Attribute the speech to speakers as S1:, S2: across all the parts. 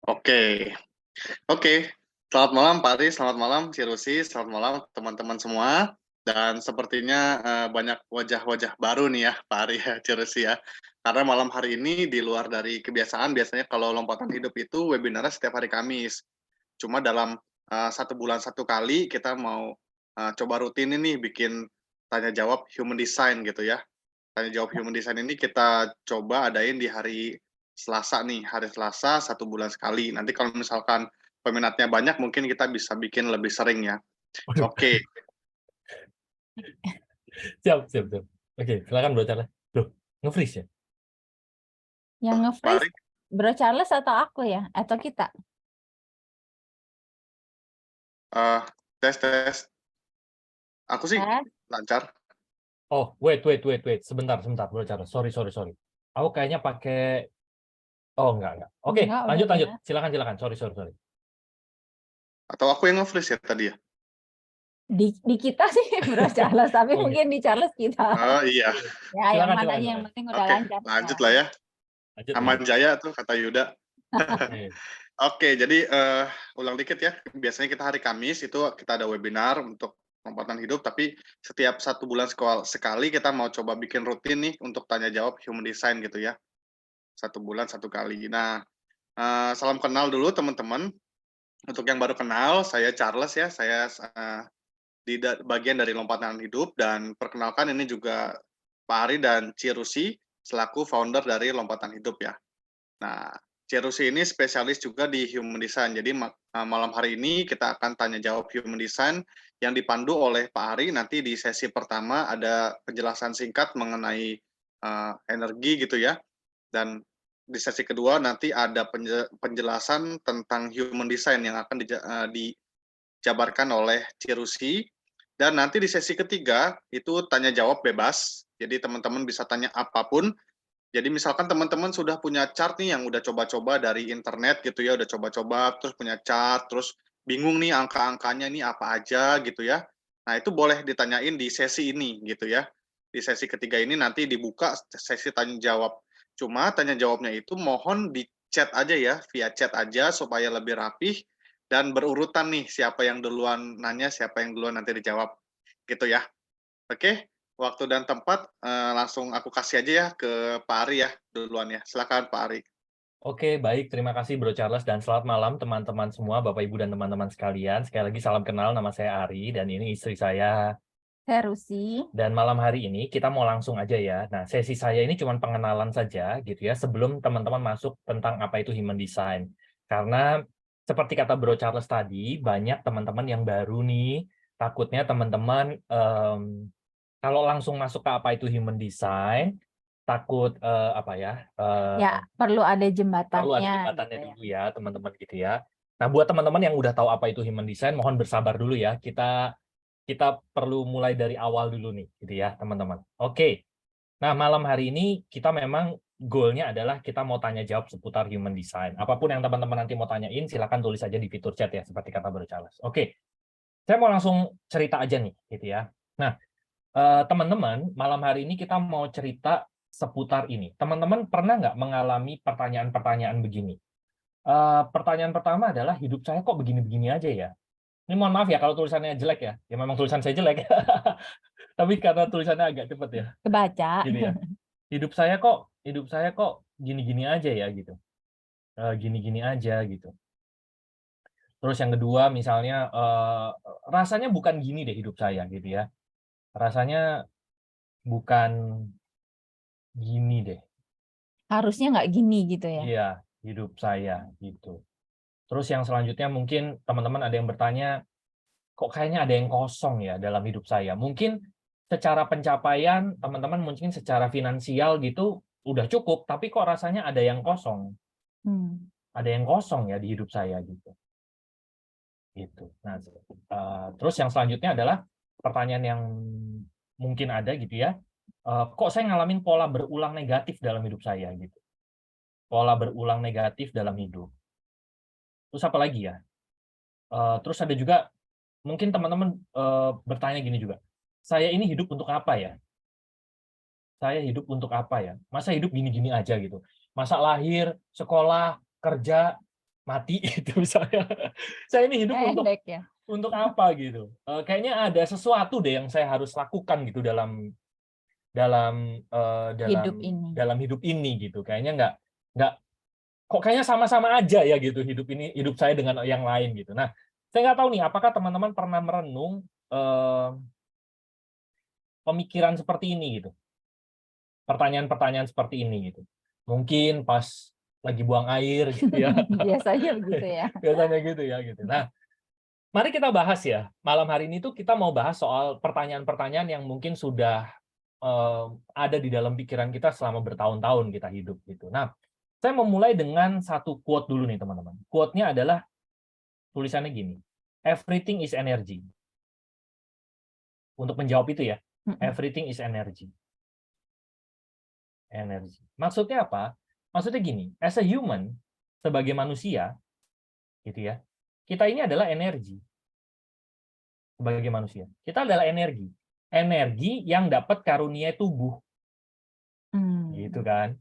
S1: Oke, oke. Selamat malam Pak Aris, selamat malam Cirusi, selamat malam teman-teman semua. Dan sepertinya banyak wajah-wajah baru nih ya Pak Aris ya, Cirusi ya. Karena malam hari ini di luar dari kebiasaan, biasanya kalau lompatan hidup itu webinarnya setiap hari Kamis. Cuma dalam 1 bulan 1 kali kita mau coba rutin ini bikin tanya jawab human design gitu ya. Tanya jawab human design ini kita coba adain di hari Selasa nih, hari Selasa 1 bulan sekali. Nanti kalau misalkan peminatnya banyak, mungkin kita bisa bikin lebih sering ya.
S2: Waduh,
S1: Oke,
S2: siap, siap, siap. Oke, silakan Bro Charles. Loh, nge-freeze ya?
S3: Yang
S1: Pak
S3: nge-freeze
S1: Arik,
S3: Bro Charles atau aku ya? Atau kita?
S1: eh, tes tes. Aku sih
S3: Tes.
S1: lancar.
S2: Oh, wait. Sebentar, Bro Charles. Sorry. Aku kayaknya pakai... Oh, enggak. Oke,
S3: Enggak, udah
S2: lanjut.
S3: ya.
S2: Silakan. Sorry.
S1: Atau aku yang nge-freeze ya tadi ya?
S3: Di kita sih Bro Charles, tapi
S2: Oh, enggak.
S3: mungkin di Charles kita.
S1: Oh iya.
S3: Ya, yang
S2: Silakan.
S3: mana yang penting udah
S1: Oke,
S3: lancar
S1: lanjut
S3: sekarang.
S1: lah ya.
S2: Lanjut.
S1: Aman Jaya tuh kata Yuda.
S2: Oke.
S1: Oke, jadi ulang dikit ya. Biasanya kita hari Kamis itu kita ada webinar untuk lompatan hidup, tapi setiap 1 bulan sekali kita mau coba bikin rutin nih untuk tanya jawab human design gitu ya. 1 bulan 1 kali. Nah, salam kenal dulu teman-teman. Untuk yang baru kenal, saya Charles ya. Saya di bagian dari lompatan hidup, dan perkenalkan ini juga Pak Ari dan Cirusi selaku founder dari lompatan hidup ya. Nah, Cirusi ini spesialis juga di human design. Jadi malam hari ini kita akan tanya jawab human design yang dipandu oleh Pak Ari. Nanti di sesi pertama ada penjelasan singkat mengenai energi gitu ya. Dan di sesi kedua nanti ada penjelasan tentang human design yang akan dijabarkan oleh Cirusi. Dan nanti di sesi ketiga itu tanya jawab bebas. Jadi teman-teman bisa tanya apapun. Jadi misalkan teman-teman sudah punya chart nih yang udah coba-coba dari internet gitu ya, udah coba-coba terus punya chart, terus bingung nih angka-angkanya ini apa aja gitu ya. Nah, itu boleh ditanyain di sesi ini gitu ya. Di sesi ketiga ini nanti dibuka sesi tanya jawab. Cuma tanya jawabnya itu mohon di chat aja ya, via chat aja supaya lebih rapih dan berurutan nih siapa yang duluan nanya, siapa yang duluan nanti dijawab. Gitu ya. Oke, waktu dan tempat langsung aku kasih aja ya ke Pak Ari ya duluan ya. Silakan Pak Ari.
S2: Oke, baik. Terima kasih Bro Charles dan selamat malam teman-teman semua, Bapak Ibu dan teman-teman sekalian. Sekali lagi salam kenal, nama saya Ari dan ini istri saya.
S3: Terusi.
S2: Dan malam hari ini kita mau langsung aja ya. Nah, sesi saya ini cuma pengenalan saja gitu ya, sebelum teman-teman masuk tentang apa itu human design. Karena seperti kata Bro Charles tadi, banyak teman-teman yang baru nih, takutnya teman-teman kalau langsung masuk ke apa itu human design, takut apa ya?
S3: Ya, perlu ada
S2: Perlu ada
S3: jembatannya
S2: jembatannya
S3: gitu ya.
S2: dulu ya, teman-teman gitu ya. Nah, buat teman-teman yang udah tahu apa itu human design, mohon bersabar dulu ya. Kita perlu mulai dari awal dulu nih, gitu ya, teman-teman. Oke. Nah, malam hari ini kita memang goalnya adalah kita mau tanya jawab seputar human design. Apapun yang teman-teman nanti mau tanyain, silakan tulis aja di fitur chat ya, seperti kata Bro Charles. Oke, saya mau langsung cerita aja nih, gitu ya. Nah, teman-teman, malam hari ini kita mau cerita seputar ini. Teman-teman pernah nggak mengalami pertanyaan-pertanyaan begini? Pertanyaan pertama adalah, hidup saya kok begini-begini aja ya? Ini mohon maaf ya kalau tulisannya jelek ya. Ya memang tulisan saya jelek. Tapi karena tulisannya agak cepet ya.
S3: Kebaca.
S2: Gini ya. Hidup saya kok gini-gini aja ya gitu. Gini-gini aja gitu. Terus yang kedua misalnya rasanya bukan gini deh hidup saya gitu ya. Rasanya bukan gini deh.
S3: Harusnya nggak gini gitu ya.
S2: Iya, hidup saya gitu. Terus yang selanjutnya mungkin teman-teman ada yang bertanya, kok kayaknya ada yang kosong ya dalam hidup saya. Mungkin secara pencapaian, teman-teman mungkin secara finansial gitu udah cukup, tapi kok rasanya ada yang kosong.
S3: Hmm.
S2: Ada yang kosong ya di hidup saya gitu. Gitu. Nah, terus yang selanjutnya adalah pertanyaan yang mungkin ada gitu ya. Kok saya ngalamin pola berulang negatif dalam hidup saya gitu. Pola berulang negatif dalam hidup. Terus apa lagi ya? Terus ada juga mungkin teman-teman bertanya gini juga, saya ini hidup untuk apa ya? Saya hidup untuk apa ya? Masa hidup gini-gini aja gitu. Masa lahir, sekolah, kerja, mati gitu misalnya. Saya ini hidup
S3: Pendek ya.
S2: untuk apa gitu. Kayaknya ada sesuatu deh yang saya harus lakukan gitu dalam dalam hidup ini gitu. Kayaknya nggak kok kayaknya sama-sama aja ya gitu hidup saya dengan yang lain gitu. Nah, saya nggak tahu nih apakah teman-teman pernah merenung pemikiran seperti ini gitu. Pertanyaan-pertanyaan seperti ini gitu. Mungkin pas lagi buang air gitu ya.
S3: Biasanya begitu ya.
S2: Biasanya gitu ya gitu. Nah, mari kita bahas ya. Malam hari ini tuh kita mau bahas soal pertanyaan-pertanyaan yang mungkin sudah ada di dalam pikiran kita selama bertahun-tahun kita hidup gitu. Nah, saya memulai dengan satu quote dulu nih teman-teman. Quote-nya adalah tulisannya gini. Everything is energy. Untuk menjawab itu ya, everything is energy. Energi. Maksudnya apa? Maksudnya gini, as a human, sebagai manusia, gitu ya, kita ini adalah energi. Sebagai manusia, kita adalah energi. Energi yang dapat karunia tubuh. Gitu kan.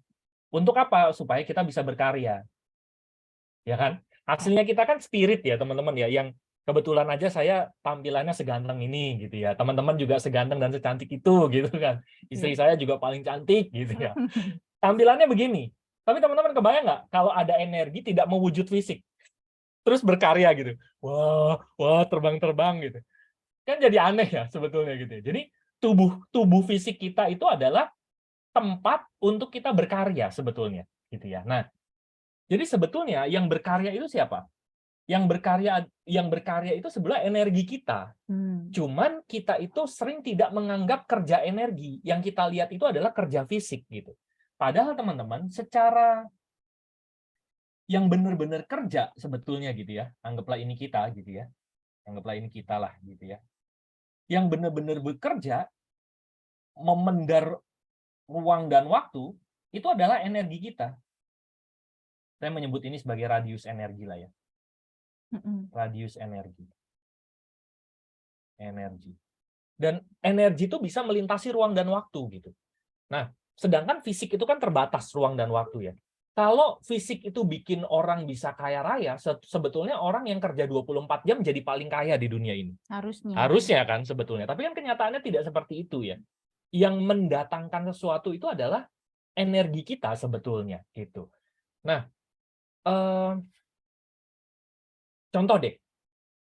S2: Untuk apa? Supaya kita bisa berkarya. Ya kan? Hasilnya kita kan spirit ya, teman-teman ya, yang kebetulan aja saya tampilannya seganteng ini gitu ya. Teman-teman juga seganteng dan secantik itu gitu kan. Istri saya juga paling cantik gitu ya. Tampilannya begini. Tapi teman-teman kebayang nggak kalau ada energi tidak mewujud fisik, terus berkarya gitu, wah terbang-terbang gitu, kan jadi aneh ya sebetulnya gitu. Jadi tubuh fisik kita itu adalah tempat untuk kita berkarya sebetulnya, gitu ya. Nah, jadi sebetulnya yang berkarya itu siapa? Yang berkarya itu sebenarnya energi kita. Cuman kita itu sering tidak menganggap kerja energi. Yang kita lihat itu adalah kerja fisik gitu. Padahal teman-teman, secara yang benar-benar kerja sebetulnya gitu ya, anggaplah ini kita gitu ya, anggaplah ini kita lah gitu ya, yang benar-benar bekerja, memendar ruang dan waktu, itu adalah energi kita. Saya menyebut ini sebagai radius energi lah ya. Radius energi. Energi. Dan energi itu bisa melintasi ruang dan waktu gitu. Nah, sedangkan fisik itu kan terbatas ruang dan waktu ya. Kalau fisik itu bikin orang bisa kaya raya, sebetulnya orang yang kerja 24 jam jadi paling kaya di dunia ini. Harusnya kan sebetulnya. Tapi kan kenyataannya tidak seperti itu ya. Yang mendatangkan sesuatu itu adalah energi kita sebetulnya gitu. Nah, contoh deh.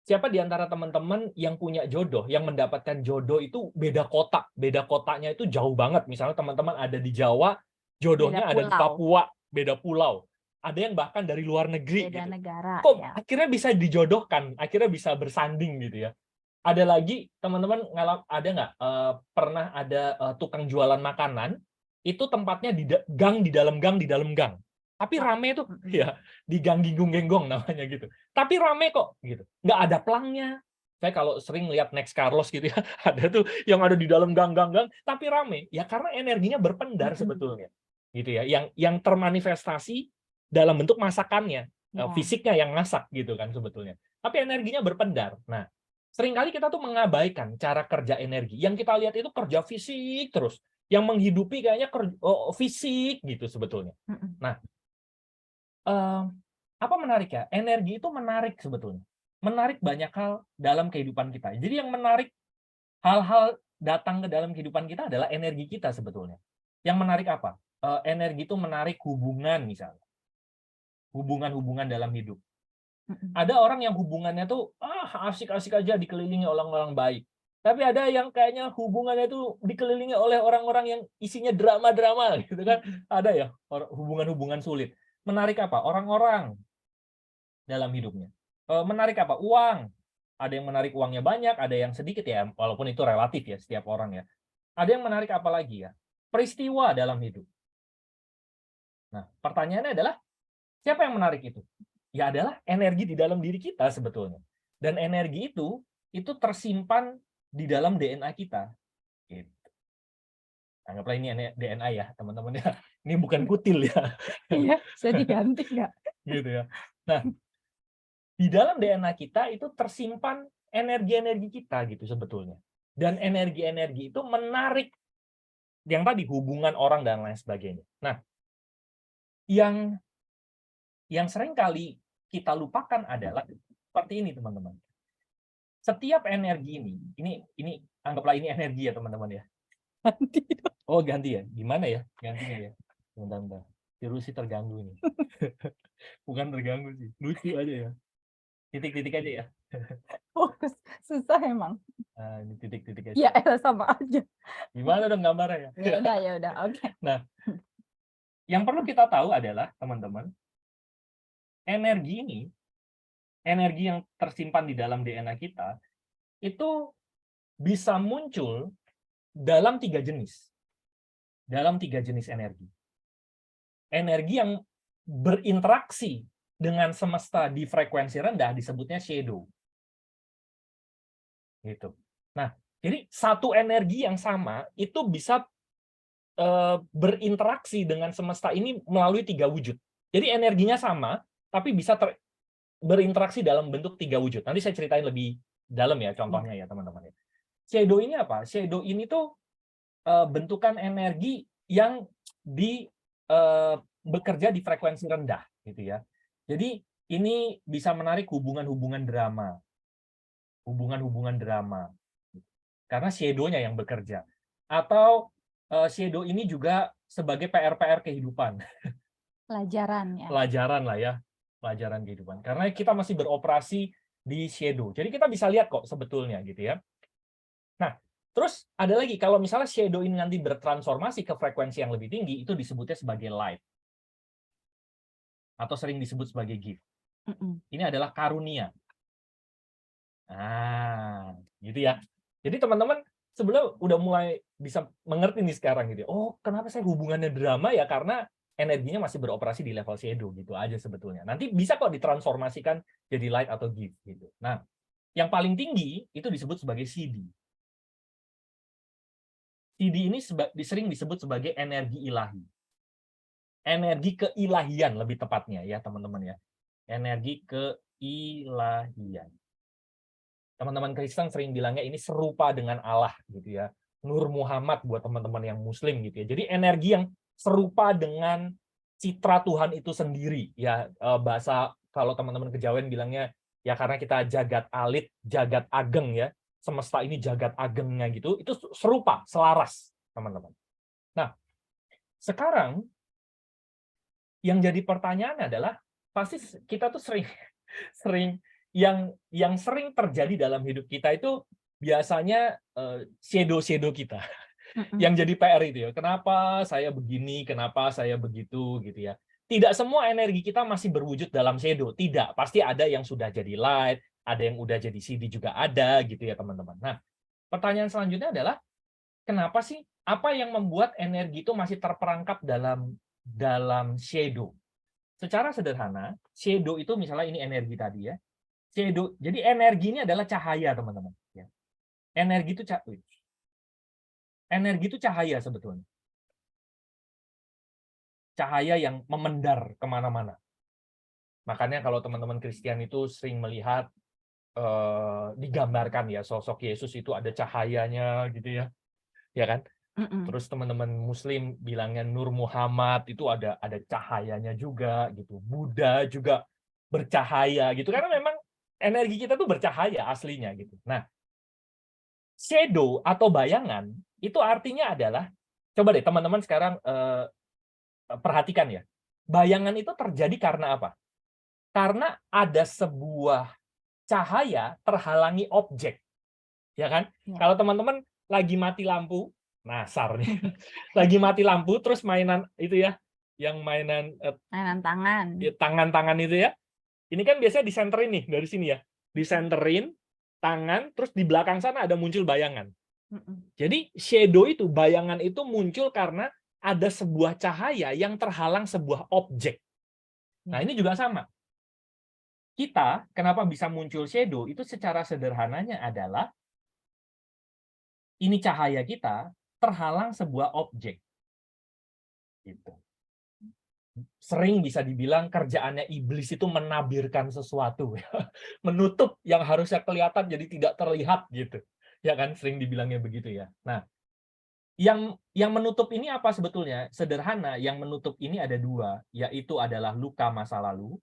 S2: Siapa di antara teman-teman yang punya jodoh, yang mendapatkan jodoh itu beda kota. Beda kotanya itu jauh banget. Misalnya teman-teman ada di Jawa, jodohnya ada di Papua, beda pulau. Ada yang bahkan dari luar negeri.
S3: Beda
S2: gitu.
S3: negara.
S2: Kok
S3: Ya.
S2: akhirnya bisa dijodohkan, akhirnya bisa bersanding gitu ya. Ada lagi, teman-teman ada nggak pernah ada tukang jualan makanan, itu tempatnya di gang, di dalam gang, di dalam gang. Tapi rame tuh, ya di gang Ginggung-Genggong namanya gitu. Tapi rame kok, gitu. Nggak ada pelangnya. Saya kalau sering lihat Next Carlos gitu ya, ada tuh yang ada di dalam gang-gang-gang, tapi rame. Ya karena energinya berpendar sebetulnya, gitu ya. Yang termanifestasi dalam bentuk masakannya, fisiknya yang masak gitu kan sebetulnya. Tapi energinya berpendar. Nah, seringkali kita tuh mengabaikan cara kerja energi. Yang kita lihat itu kerja fisik terus. Yang menghidupi kayaknya fisik gitu sebetulnya. Nah, apa menarik ya? Energi itu menarik sebetulnya. Menarik banyak hal dalam kehidupan kita. Jadi yang menarik hal-hal datang ke dalam kehidupan kita adalah energi kita sebetulnya. Yang menarik apa? Energi itu menarik hubungan misalnya. Hubungan-hubungan dalam hidup. Ada orang yang hubungannya tuh asik-asik aja dikelilingi orang-orang baik. Tapi ada yang kayaknya hubungannya tuh dikelilingi oleh orang-orang yang isinya drama-drama gitu kan. Ada ya hubungan-hubungan sulit. Menarik apa? Orang-orang dalam hidupnya. Menarik apa? Uang. Ada yang menarik uangnya banyak, ada yang sedikit ya, walaupun itu relatif ya setiap orang ya. Ada yang menarik apa lagi ya? Peristiwa dalam hidup. Nah, pertanyaannya adalah siapa yang menarik itu? Ya adalah energi di dalam diri kita sebetulnya. Dan energi itu tersimpan di dalam DNA kita. Gitu. Anggaplah ini DNA ya, teman-teman ya. Ini bukan kutil ya.
S3: Iya, bisa diganti nggak?
S2: Gitu ya. Nah, di dalam DNA kita itu tersimpan energi-energi kita gitu sebetulnya. Dan energi-energi itu menarik yang tadi hubungan orang dan lain sebagainya. Nah, yang sering kali kita lupakan adalah seperti ini, teman-teman. Setiap energi ini anggaplah ini energi ya, teman-teman ya. Oh, ganti ya? Gimana ya gantinya ya? Bentar. Si Rusi terganggu ini. Bukan terganggu sih, lucu aja ya. Titik-titik aja ya.
S3: Oh, susah emang.
S2: Nah, ini titik-titik aja.
S3: Ya, sama aja.
S2: Gimana dong gambarnya ya?
S3: Ya udah, oke.
S2: Nah, yang perlu kita tahu adalah, teman-teman, energi yang tersimpan di dalam DNA kita, itu bisa muncul dalam 3 jenis. Dalam 3 jenis energi. Energi yang berinteraksi dengan semesta di frekuensi rendah disebutnya shadow. Gitu. Nah, jadi satu energi yang sama itu bisa berinteraksi dengan semesta ini melalui 3 wujud. Jadi energinya sama, tapi bisa berinteraksi dalam bentuk 3 wujud. Nanti saya ceritain lebih dalam ya contohnya ya, teman-teman. Shadow ini apa? Shadow ini tuh bentukan energi yang bekerja di frekuensi rendah, gitu ya. Jadi ini bisa menarik hubungan-hubungan drama, karena shadow-nya yang bekerja. Atau shadow ini juga sebagai PR-PR kehidupan.
S3: Pelajaran ya.
S2: Pelajaran lah ya, pelajaran kehidupan. Karena kita masih beroperasi di shadow. Jadi kita bisa lihat kok sebetulnya gitu ya. Nah, terus ada lagi, kalau misalnya shadow ini nanti bertransformasi ke frekuensi yang lebih tinggi, itu disebutnya sebagai light. Atau sering disebut sebagai gift. Ini adalah karunia. Nah, gitu ya. Jadi teman-teman sebenarnya udah mulai bisa mengerti nih sekarang gitu. Oh, kenapa saya hubungannya drama ya? Karena energinya masih beroperasi di level shadow gitu aja sebetulnya. Nanti bisa kok ditransformasikan jadi light atau gift gitu. Nah, yang paling tinggi itu disebut sebagai CD. CD ini sering disebut sebagai energi ilahi. Energi keilahian lebih tepatnya ya, teman-teman ya. Energi keilahian. Teman-teman Kristen sering bilangnya ini serupa dengan Allah gitu ya. Nur Muhammad buat teman-teman yang muslim gitu ya. Jadi energi yang serupa dengan citra Tuhan itu sendiri ya, bahasa kalau teman-teman kejawen bilangnya ya, karena kita jagat alit, jagat ageng ya. Semesta ini jagat agengnya gitu. Itu serupa, selaras, teman-teman. Nah, sekarang yang jadi pertanyaan adalah pasti kita tuh sering yang sering terjadi dalam hidup kita itu biasanya shadow kita yang jadi PR itu ya. Kenapa saya begini, kenapa saya begitu gitu ya. Tidak semua energi kita masih berwujud dalam shadow, tidak. Pasti ada yang sudah jadi light, ada yang udah jadi CD juga ada gitu ya, teman-teman. Nah, pertanyaan selanjutnya adalah kenapa sih, apa yang membuat energi itu masih terperangkap dalam shadow? Secara sederhana, shadow itu misalnya ini energi tadi ya. Shadow, jadi energi ini adalah cahaya, teman-teman. Energi itu cahaya sebetulnya. Cahaya yang memendar kemana-mana. Makanya kalau teman-teman Kristen itu sering melihat digambarkan ya, sosok Yesus itu ada cahayanya gitu ya, ya kan? Terus teman-teman Muslim bilangnya Nur Muhammad itu ada cahayanya juga gitu. Buddha juga bercahaya gitu, karena memang energi kita tuh bercahaya aslinya gitu. Nah, shadow atau bayangan itu artinya adalah, coba deh teman-teman sekarang perhatikan ya. Bayangan itu terjadi karena apa? Karena ada sebuah cahaya terhalangi objek. Ya kan?
S3: Ya.
S2: Kalau teman-teman lagi mati lampu, nasar nih. Lagi mati lampu terus mainan itu ya, yang mainan
S3: tangan.
S2: Tangan-tangan itu ya. Ini kan biasanya disenterin nih dari sini ya. Disenterin tangan, terus di belakang sana ada muncul bayangan. Jadi shadow itu, bayangan itu muncul karena ada sebuah cahaya yang terhalang sebuah objek. Nah, ini juga sama. Kita, kenapa bisa muncul shadow, itu secara sederhananya adalah ini cahaya kita terhalang sebuah objek. Gitu. Sering bisa dibilang kerjaannya iblis itu menabirkan sesuatu. Menutup yang harusnya kelihatan jadi tidak terlihat gitu. Ya kan, sering dibilangnya begitu ya. Nah, yang menutup ini apa sebetulnya? Sederhana, yang menutup ini ada dua, yaitu adalah luka masa lalu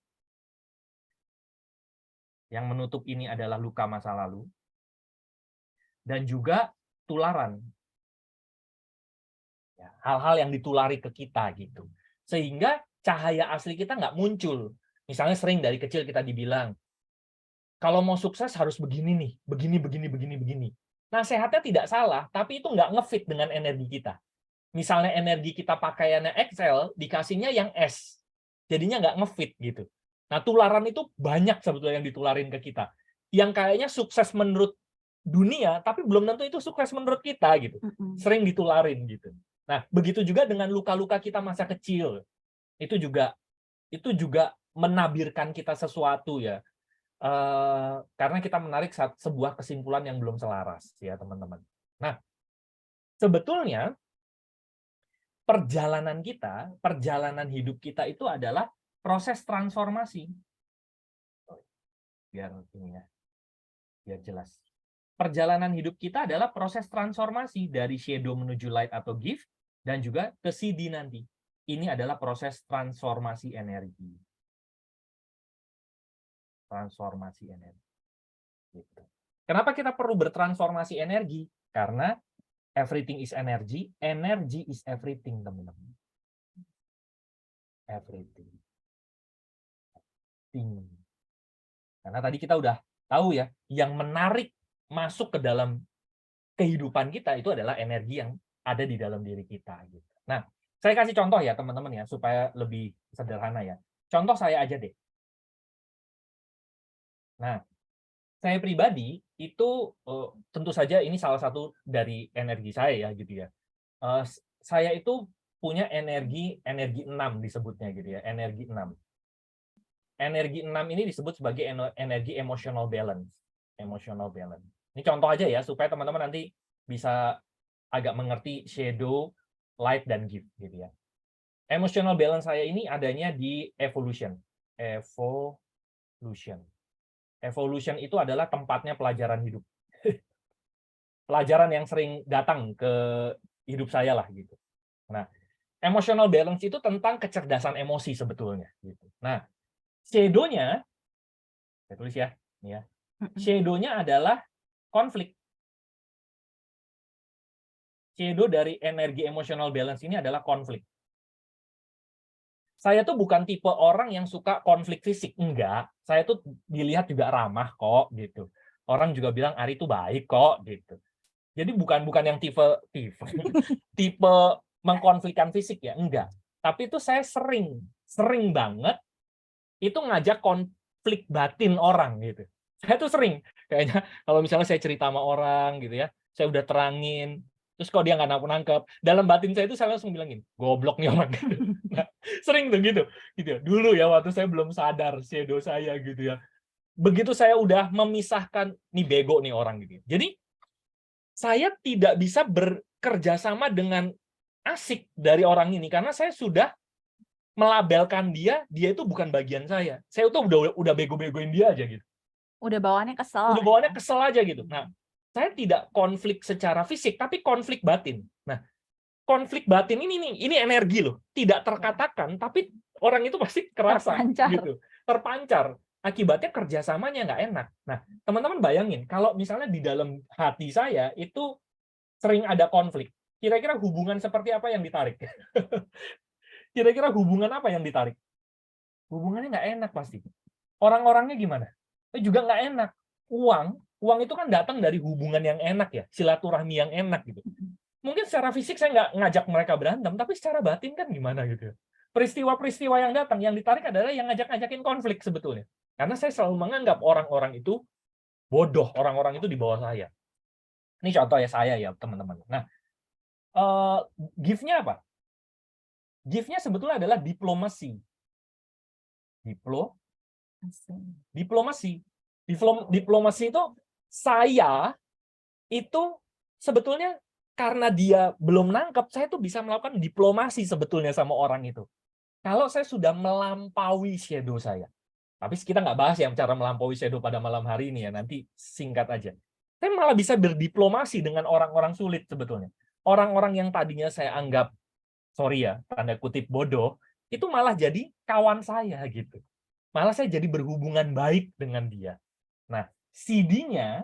S2: Yang menutup ini adalah luka masa lalu. Dan juga tularan. Ya, hal-hal yang ditulari ke kita gitu. Sehingga cahaya asli kita nggak muncul. Misalnya sering dari kecil kita dibilang, kalau mau sukses harus begini nih, begini. Nasihatnya tidak salah, tapi itu nggak ngefit dengan energi kita. Misalnya energi kita pakaiannya XL, dikasihnya yang S. Jadinya nggak ngefit gitu. Nah, tularan itu banyak sebetulnya yang ditularin ke kita. Yang kayaknya sukses menurut dunia, tapi belum tentu itu sukses menurut kita gitu. Sering ditularin gitu. Nah, begitu juga dengan luka-luka kita masa kecil. Itu juga menabirkan kita sesuatu ya. Karena kita menarik sebuah kesimpulan yang belum selaras ya, teman-teman. Nah, sebetulnya perjalanan hidup kita itu adalah proses transformasi. Biar ini ya, biar jelas. Perjalanan hidup kita adalah proses transformasi dari shadow menuju light atau gift, dan juga ke CD nanti. Ini adalah proses transformasi energi. Transformasi energi. Gitu. Kenapa kita perlu bertransformasi energi? Karena everything is energy, energy is everything, teman-teman. Everything. Karena tadi kita udah tahu ya, yang menarik masuk ke dalam kehidupan kita itu adalah energi yang ada di dalam diri kita. Gitu. Nah, saya kasih contoh ya teman-teman ya, supaya lebih sederhana ya. Contoh saya aja deh. Nah, saya pribadi itu tentu saja ini salah satu dari energi saya ya gitu ya. Saya itu punya energi 6 disebutnya gitu ya, energi 6. Energi 6 ini disebut sebagai energi emotional balance. Emotional balance. Ini contoh aja ya, supaya teman-teman nanti bisa agak mengerti shadow, light, dan gift. Gitu ya. Emotional balance saya ini adanya di evolution. Evolution itu adalah tempatnya pelajaran hidup. Pelajaran yang sering datang ke hidup saya lah. Gitu. Nah, emotional balance itu tentang kecerdasan emosi sebetulnya. Gitu. Nah, shadow-nya, saya tulis ya, ini ya. Shadow-nya adalah konflik. Shadow dari energi emotional balance ini adalah konflik. Saya tuh bukan tipe orang yang suka konflik fisik, enggak. Saya tuh dilihat juga ramah kok, gitu. Orang juga bilang Ari tuh baik kok, gitu. Jadi bukan yang tipe mengkonflikkan fisik ya, enggak. Tapi itu saya sering banget itu ngajak konflik batin orang gitu. Saya tuh sering kayaknya kalau misalnya saya cerita sama orang gitu ya, saya udah terangin, terus kalau dia nggak nangkep, dalam batin saya itu saya langsung bilangin, goblok nih orang gitu. Nah, sering tuh gitu ya. Dulu ya waktu saya belum sadar shadow saya gitu ya. Begitu saya udah memisahkan nih bego nih orang gitu. Jadi saya tidak bisa bekerja sama dengan asik dari orang ini karena saya sudah melabelkan dia itu bukan bagian saya. Saya tuh udah bego-begoin dia aja gitu.
S3: Udah bawaannya kesel.
S2: Udah bawaannya kesel aja gitu. Nah, saya tidak konflik secara fisik, tapi konflik batin. Nah, konflik batin ini energi loh. Tidak terkatakan, tapi orang itu pasti kerasa gitu. Terpancar. Akibatnya kerjasamanya nggak enak. Nah, teman-teman bayangin, kalau misalnya di dalam hati saya itu sering ada konflik. Kira-kira hubungan seperti apa yang ditarik? Kira-kira hubungan apa yang ditarik? Hubungannya nggak enak pasti. Orang-orangnya gimana? Juga nggak enak. Uang itu kan datang dari hubungan yang enak ya, silaturahmi yang enak gitu. Mungkin secara fisik saya nggak ngajak mereka berantem, tapi secara batin kan gimana gitu. Peristiwa-peristiwa yang datang, yang ditarik adalah yang ngajak-ngajakin konflik sebetulnya. Karena saya selalu menganggap orang-orang itu bodoh, orang-orang itu di bawah saya. Ini contoh ya saya ya teman-teman. Nah, gift-nya apa? Gift-nya sebetulnya adalah diplomasi. Diplomasi itu saya itu sebetulnya karena dia belum nangkep, saya tuh bisa melakukan diplomasi sebetulnya sama orang itu. Kalau saya sudah melampaui shadow saya. Tapi kita nggak bahas ya cara melampaui shadow pada malam hari ini ya, nanti singkat aja. Saya malah bisa berdiplomasi dengan orang-orang sulit sebetulnya. Orang-orang yang tadinya saya anggap, sorry ya, tanda kutip bodoh, itu malah jadi kawan saya gitu. Malah saya jadi berhubungan baik dengan dia. Nah, CD-nya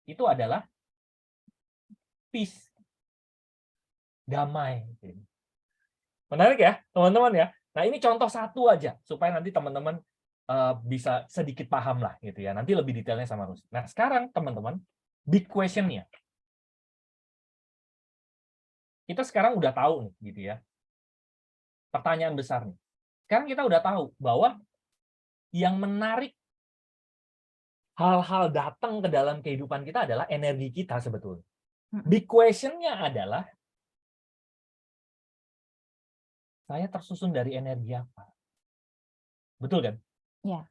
S2: itu adalah peace, damai. Menarik ya, teman-teman ya. Nah, ini contoh satu aja supaya nanti teman-teman bisa sedikit paham lah gitu ya. Nanti lebih detailnya sama Rusi. Nah, sekarang teman-teman, big question-nya. Kita sekarang udah tahu nih gitu ya. Pertanyaan besar nih. Sekarang kita udah tahu bahwa yang menarik hal-hal datang ke dalam kehidupan kita adalah energi kita sebetulnya. Big question-nya adalah, saya tersusun dari energi apa? Betul kan?
S3: Ya.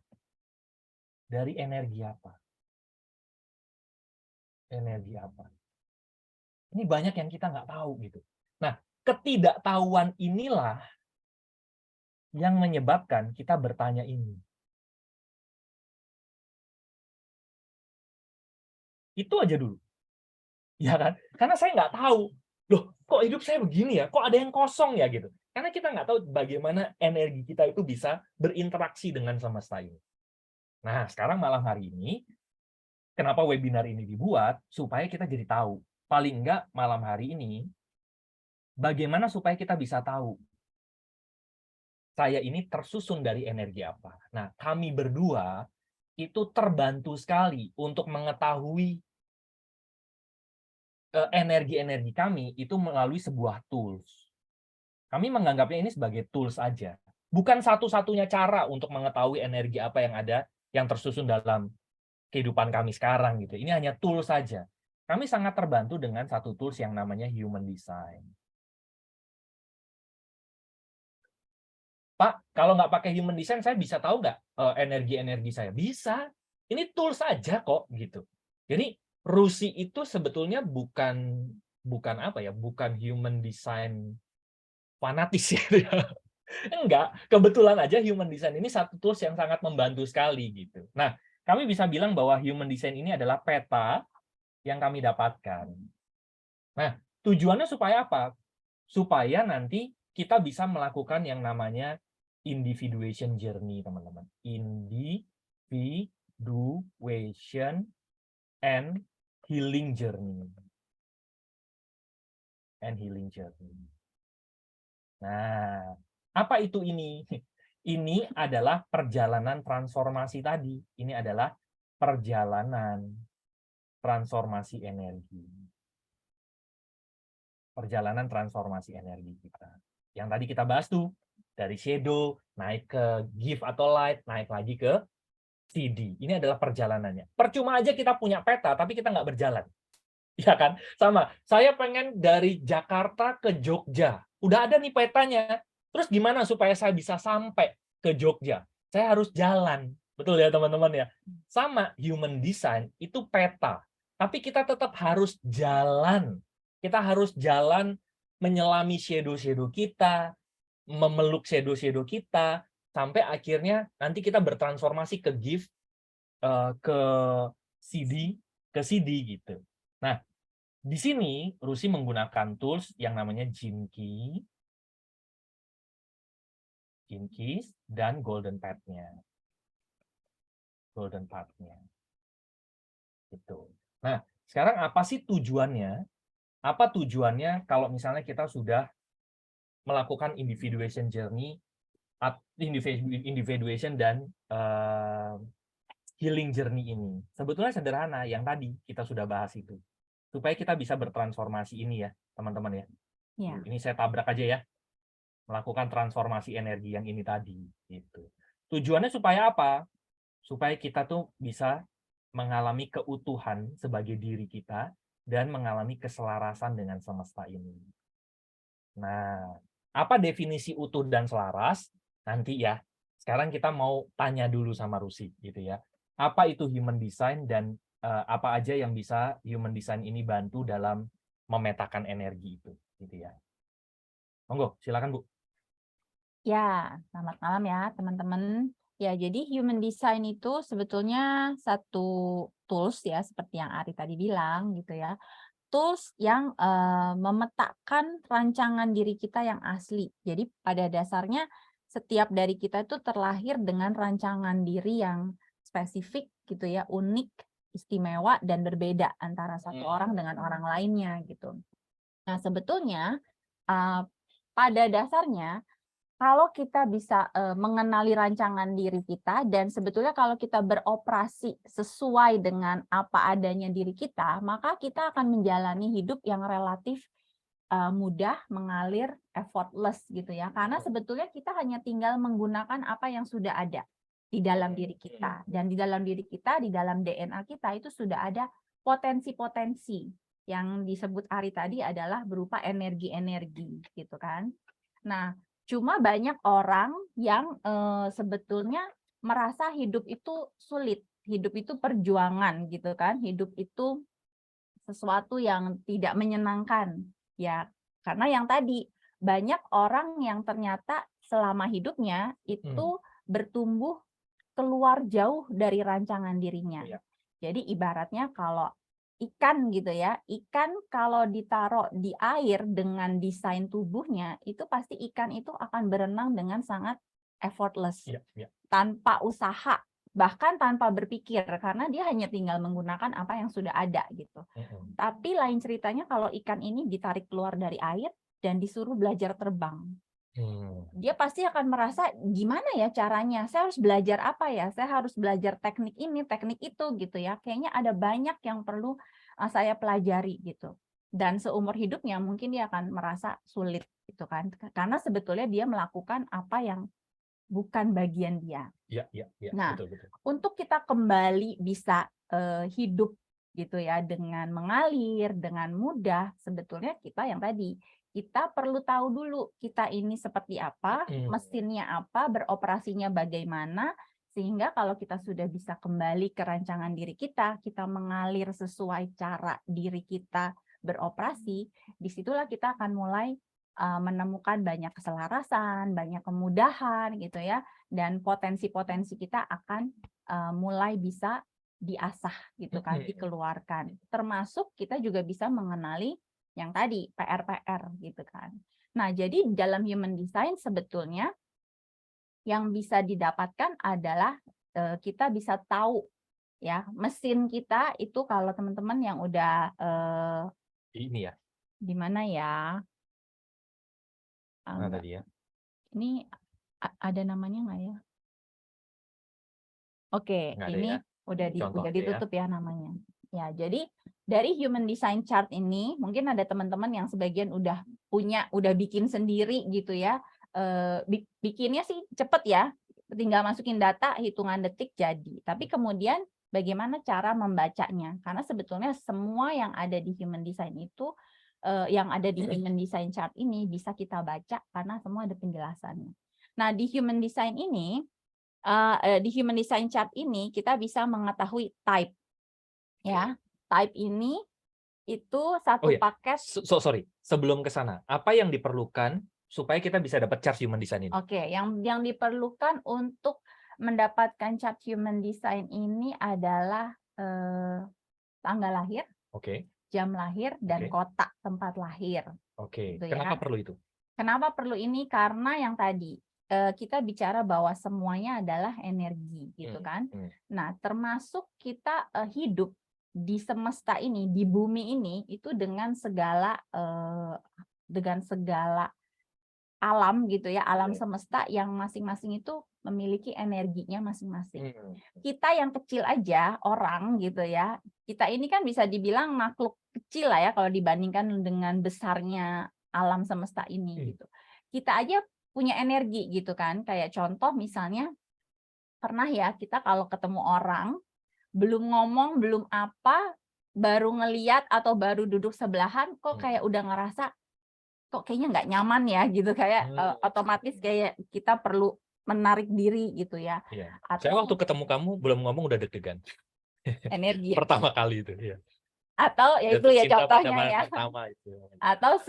S2: Dari energi apa? Energi apa? Ini banyak yang kita nggak tahu gitu. Nah, ketidaktahuan inilah yang menyebabkan kita bertanya ini. Itu aja dulu. Ya kan? Karena saya nggak tahu. Loh, kok hidup saya begini ya? Kok ada yang kosong ya gitu? Karena kita nggak tahu bagaimana energi kita itu bisa berinteraksi dengan semesta ini. Nah, sekarang malam hari ini, kenapa webinar ini dibuat? Supaya kita jadi tahu. Paling nggak malam hari ini, bagaimana supaya kita bisa tahu saya ini tersusun dari energi apa. Nah, kami berdua itu terbantu sekali untuk mengetahui energi-energi kami itu melalui sebuah tools. Kami menganggapnya ini sebagai tools saja. Bukan satu-satunya cara untuk mengetahui energi apa yang ada yang tersusun dalam kehidupan kami sekarang gitu. Ini hanya tools saja. Kami sangat terbantu dengan satu tools yang namanya Human Design. Pak, kalau nggak pakai Human Design, saya bisa tahu nggak energi-energi saya? Bisa. Ini tool saja kok gitu. Jadi Rusi itu sebetulnya bukan apa ya, bukan Human Design fanatis ya. Enggak, kebetulan aja Human Design ini satu tools yang sangat membantu sekali gitu. Nah, kami bisa bilang bahwa Human Design ini adalah peta yang kami dapatkan. Nah, tujuannya supaya apa? Supaya nanti kita bisa melakukan yang namanya individuation journey, teman-teman. Individuation and healing journey. And healing journey. Nah, apa itu ini? Ini adalah perjalanan transformasi tadi. Ini adalah perjalanan transformasi energi. Perjalanan transformasi energi kita. Yang tadi kita bahas tuh, dari shadow, naik ke give atau light, naik lagi ke CD. Ini adalah perjalanannya. Percuma aja kita punya peta, tapi kita nggak berjalan. Ya kan? Sama. Saya pengen dari Jakarta ke Jogja. Udah ada nih petanya. Terus gimana supaya saya bisa sampai ke Jogja? Saya harus jalan. Betul ya teman-teman ya? Sama, Human Design itu peta. Tapi kita tetap harus jalan. Kita harus jalan menyelami shadow-shadow kita, memeluk shadow-shadow kita, sampai akhirnya nanti kita bertransformasi ke give, ke CD gitu. Nah, di sini Rusi menggunakan tools yang namanya Gene Keys dan Golden Path-nya. Golden Path-nya. Gitu. Nah, sekarang apa sih tujuannya? Apa tujuannya kalau misalnya kita sudah melakukan individuation journey, individuation dan healing journey ini? Sebetulnya sederhana, yang tadi kita sudah bahas itu. Supaya kita bisa bertransformasi ini ya, teman-teman ya.
S3: Ya.
S2: Ini saya tabrak aja ya. Melakukan transformasi energi yang ini tadi. Gitu. Tujuannya supaya apa? Supaya kita tuh bisa mengalami keutuhan sebagai diri kita dan mengalami keselarasan dengan semesta ini. Nah, apa definisi utuh dan selaras? Nanti ya. Sekarang kita mau tanya dulu sama Rusi gitu ya. Apa itu Human Design dan apa aja yang bisa Human Design ini bantu dalam memetakan energi itu gitu ya. Monggo, silakan Bu.
S3: Ya, selamat malam ya teman-teman. Ya, jadi Human Design itu sebetulnya satu tools ya, seperti yang Ari tadi bilang gitu ya. Tools yang memetakan rancangan diri kita yang asli. Jadi pada dasarnya setiap dari kita itu terlahir dengan rancangan diri yang spesifik gitu ya, unik, istimewa dan berbeda antara satu orang dengan orang lainnya gitu. Nah, sebetulnya pada dasarnya kalau kita bisa mengenali rancangan diri kita dan sebetulnya kalau kita beroperasi sesuai dengan apa adanya diri kita, maka kita akan menjalani hidup yang relatif mudah, mengalir, effortless gitu ya. Karena sebetulnya kita hanya tinggal menggunakan apa yang sudah ada di dalam diri kita. Dan di dalam diri kita, di dalam DNA kita itu sudah ada potensi-potensi yang disebut Ari tadi adalah berupa energi-energi gitu kan. Nah, cuma banyak orang yang sebetulnya merasa hidup itu sulit, hidup itu perjuangan gitu kan, hidup itu sesuatu yang tidak menyenangkan ya, karena yang tadi banyak orang yang ternyata selama hidupnya itu bertumbuh keluar jauh dari rancangan dirinya. Jadi ibaratnya kalau ikan gitu ya, ikan kalau ditaruh di air dengan desain tubuhnya, itu pasti ikan itu akan berenang dengan sangat effortless, tanpa usaha, bahkan tanpa berpikir, karena dia hanya tinggal menggunakan apa yang sudah ada gitu. Tapi lain ceritanya kalau ikan ini ditarik keluar dari air dan disuruh belajar terbang. Dia pasti akan merasa gimana ya caranya, saya harus belajar apa ya, saya harus belajar teknik ini, teknik itu gitu ya. Kayaknya ada banyak yang perlu saya pelajari gitu. Dan seumur hidupnya mungkin dia akan merasa sulit gitu kan. Karena sebetulnya dia melakukan apa yang bukan bagian dia. Nah, betul. Untuk kita kembali bisa hidup gitu ya dengan mengalir, dengan mudah, sebetulnya kita yang tadi kita perlu tahu dulu kita ini seperti apa, mesinnya apa, beroperasinya bagaimana, sehingga kalau kita sudah bisa kembali ke rancangan diri kita mengalir sesuai cara diri kita beroperasi, disitulah kita akan mulai menemukan banyak keselarasan, banyak kemudahan gitu ya, dan potensi-potensi kita akan mulai bisa diasah gitu kan, dikeluarkan. Termasuk kita juga bisa mengenali yang tadi PR-PR gitu kan. Nah, jadi dalam human design sebetulnya yang bisa didapatkan adalah kita bisa tahu ya, mesin kita itu kalau teman-teman yang udah
S2: ini ya.
S3: Di mana ya?
S2: Mana tadi ya?
S3: Ini ada namanya nggak ya? Oke, ini ya? udah ditutup ya namanya. Ya, jadi dari human design chart ini mungkin ada teman-teman yang sebagian udah bikin sendiri gitu ya. Bikinnya sih cepet ya, tinggal masukin data, hitungan detik jadi. Tapi kemudian bagaimana cara membacanya? Karena sebetulnya semua yang ada di human design itu yang ada di human design chart ini bisa kita baca karena semua ada penjelasannya. Nah, di human design ini, di human design chart ini kita bisa mengetahui type. Ya, type ini itu satu paket.
S2: Sorry, sebelum ke sana, apa yang diperlukan supaya kita bisa dapat chart human design ini?
S3: Oke, yang diperlukan untuk mendapatkan chart human design ini adalah tanggal lahir. Jam lahir dan kota tempat lahir. Gitu
S2: Kenapa perlu itu?
S3: Kenapa perlu ini? Karena yang tadi kita bicara bahwa semuanya adalah energi, gitu kan? Nah, termasuk kita hidup di semesta ini, di bumi ini, itu dengan segala alam gitu ya, alam semesta yang masing-masing itu memiliki energinya masing-masing. Kita yang kecil aja, orang gitu ya, kita ini kan bisa dibilang makhluk kecil lah ya kalau dibandingkan dengan besarnya alam semesta ini gitu. Kita aja punya energi gitu kan, kayak contoh misalnya pernah ya kita kalau ketemu orang belum ngomong, belum apa, baru ngeliat atau baru duduk sebelahan kok kayak udah ngerasa kok kayaknya nggak nyaman ya gitu, kayak otomatis kayak kita perlu menarik diri gitu ya.
S2: Saya waktu ketemu kamu belum ngomong udah deg-degan.
S3: Energi.
S2: Pertama kali itu. Ya.
S3: Atau ya itu ya contohnya ya.
S2: Itu.
S3: Atau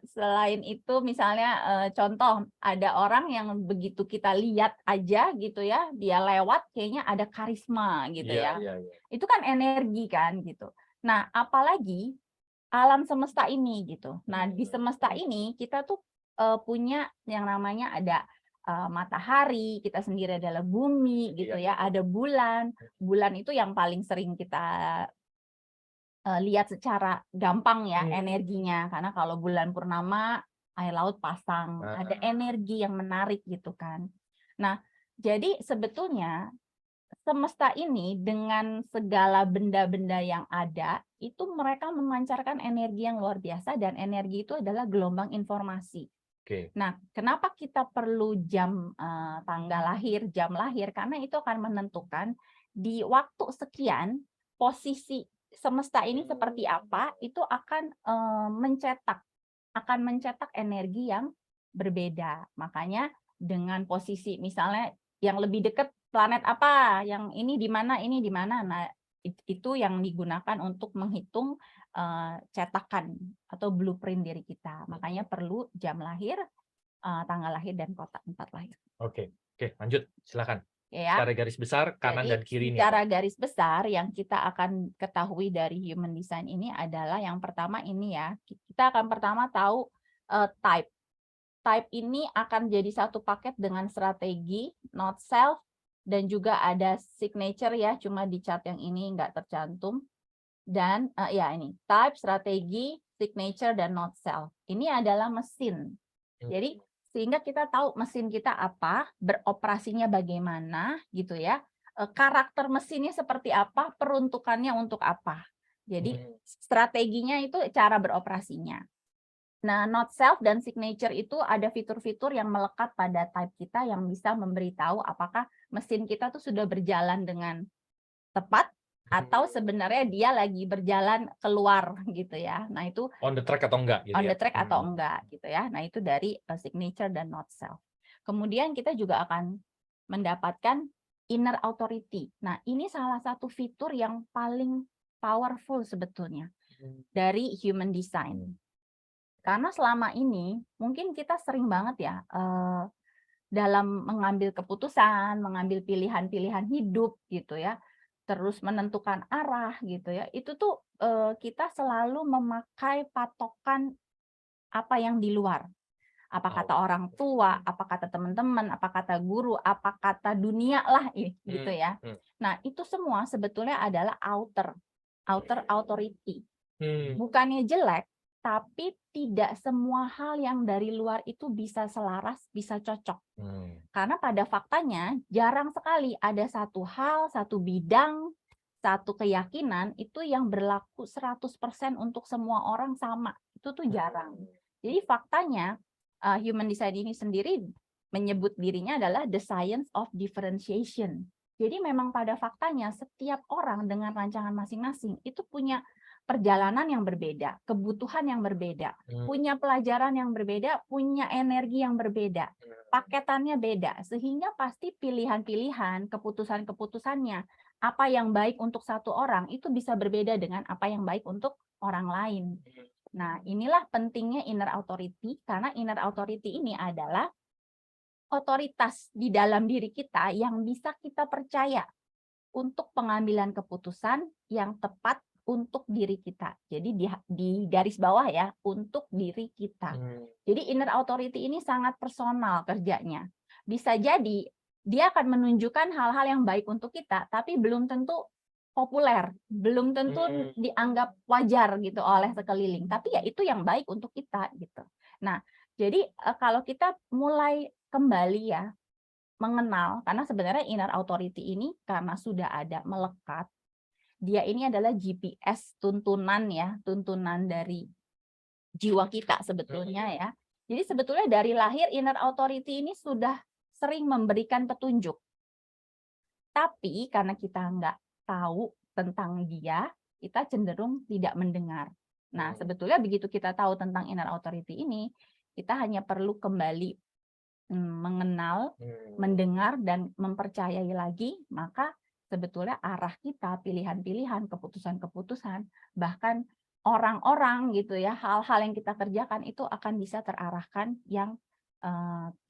S3: selain itu misalnya contoh ada orang yang begitu kita lihat aja gitu ya, dia lewat kayaknya ada karisma gitu ya. Itu kan energi kan gitu. Nah, apalagi alam semesta ini gitu. Nah, di semesta ini kita tuh punya yang namanya ada matahari, kita sendiri adalah bumi, gitu ya. Ada bulan. Bulan itu yang paling sering kita lihat secara gampang ya energinya, karena kalau bulan purnama air laut pasang, ada energi yang menarik gitu kan. Nah, jadi sebetulnya semesta ini dengan segala benda-benda yang ada, itu mereka memancarkan energi yang luar biasa, dan energi itu adalah gelombang informasi. Nah, kenapa kita perlu jam tanggal lahir, jam lahir? Karena itu akan menentukan di waktu sekian posisi semesta ini seperti apa, itu akan mencetak energi yang berbeda. Makanya dengan posisi misalnya yang lebih dekat planet apa, yang ini di mana, ini di mana. Nah, itu yang digunakan untuk menghitung cetakan atau blueprint diri kita. Makanya perlu jam lahir, tanggal lahir, dan tempat lahir.
S2: Oke, lanjut, silakan.
S3: Ya.
S2: Secara garis besar kanan
S3: Jadi,
S2: dan kiri ini.
S3: Secara garis besar yang kita akan ketahui dari human design ini adalah yang pertama ini ya. Kita akan pertama tahu type. Type ini akan jadi satu paket dengan strategi, not self, dan juga ada signature ya, cuma di chart yang ini nggak tercantum. Dan ya ini, type, strategi, signature, dan not self. Ini adalah mesin. Jadi sehingga kita tahu mesin kita apa, beroperasinya bagaimana gitu ya, karakter mesinnya seperti apa, peruntukannya untuk apa. Jadi strateginya itu cara beroperasinya. Nah, not self dan signature itu ada fitur-fitur yang melekat pada type kita yang bisa memberitahu apakah mesin kita tuh sudah berjalan dengan tepat atau sebenarnya dia lagi berjalan keluar gitu ya. Nah, itu
S2: on the track atau enggak gitu
S3: on
S2: ya.
S3: the track atau enggak gitu ya. Nah, itu dari signature dan not self. Kemudian kita juga akan mendapatkan inner authority. Nah, ini salah satu fitur yang paling powerful sebetulnya dari human design. Karena selama ini mungkin kita sering banget ya dalam mengambil keputusan, mengambil pilihan-pilihan hidup gitu ya, terus menentukan arah gitu ya, itu tuh kita selalu memakai patokan apa yang di luar. Apa kata orang tua, apa kata teman-teman, apa kata guru, apa kata dunia lah gitu ya. Nah, itu semua sebetulnya adalah outer authority. Bukannya jelek, tapi tidak semua hal yang dari luar itu bisa selaras, bisa cocok. Karena pada faktanya jarang sekali ada satu hal, satu bidang, satu keyakinan itu yang berlaku 100% untuk semua orang sama. Itu tuh jarang. Jadi faktanya human design ini sendiri menyebut dirinya adalah the science of differentiation. Jadi memang pada faktanya setiap orang dengan rancangan masing-masing itu punya perjalanan yang berbeda, kebutuhan yang berbeda, punya pelajaran yang berbeda, punya energi yang berbeda, paketannya beda, sehingga pasti pilihan-pilihan, keputusan-keputusannya, apa yang baik untuk satu orang itu bisa berbeda dengan apa yang baik untuk orang lain. Nah, inilah pentingnya inner authority, karena inner authority ini adalah otoritas di dalam diri kita yang bisa kita percaya untuk pengambilan keputusan yang tepat untuk diri kita. Jadi di garis bawah ya, untuk diri kita. Jadi inner authority ini sangat personal kerjanya. Bisa jadi dia akan menunjukkan hal-hal yang baik untuk kita, tapi belum tentu populer, belum tentu dianggap wajar gitu oleh sekeliling. Tapi ya itu yang baik untuk kita gitu. Nah, jadi kalau kita mulai kembali ya mengenal, karena sebenarnya inner authority ini karena sudah ada melekat, dia ini adalah GPS tuntunan ya, tuntunan dari jiwa kita sebetulnya ya. Jadi sebetulnya dari lahir inner authority ini sudah sering memberikan petunjuk. Tapi karena kita nggak tahu tentang dia, kita cenderung tidak mendengar. Nah, sebetulnya begitu kita tahu tentang inner authority ini, kita hanya perlu kembali mengenal, mendengar, dan mempercayai lagi, maka sebetulnya arah kita, pilihan-pilihan, keputusan-keputusan, bahkan orang-orang gitu ya, hal-hal yang kita kerjakan itu akan bisa terarahkan yang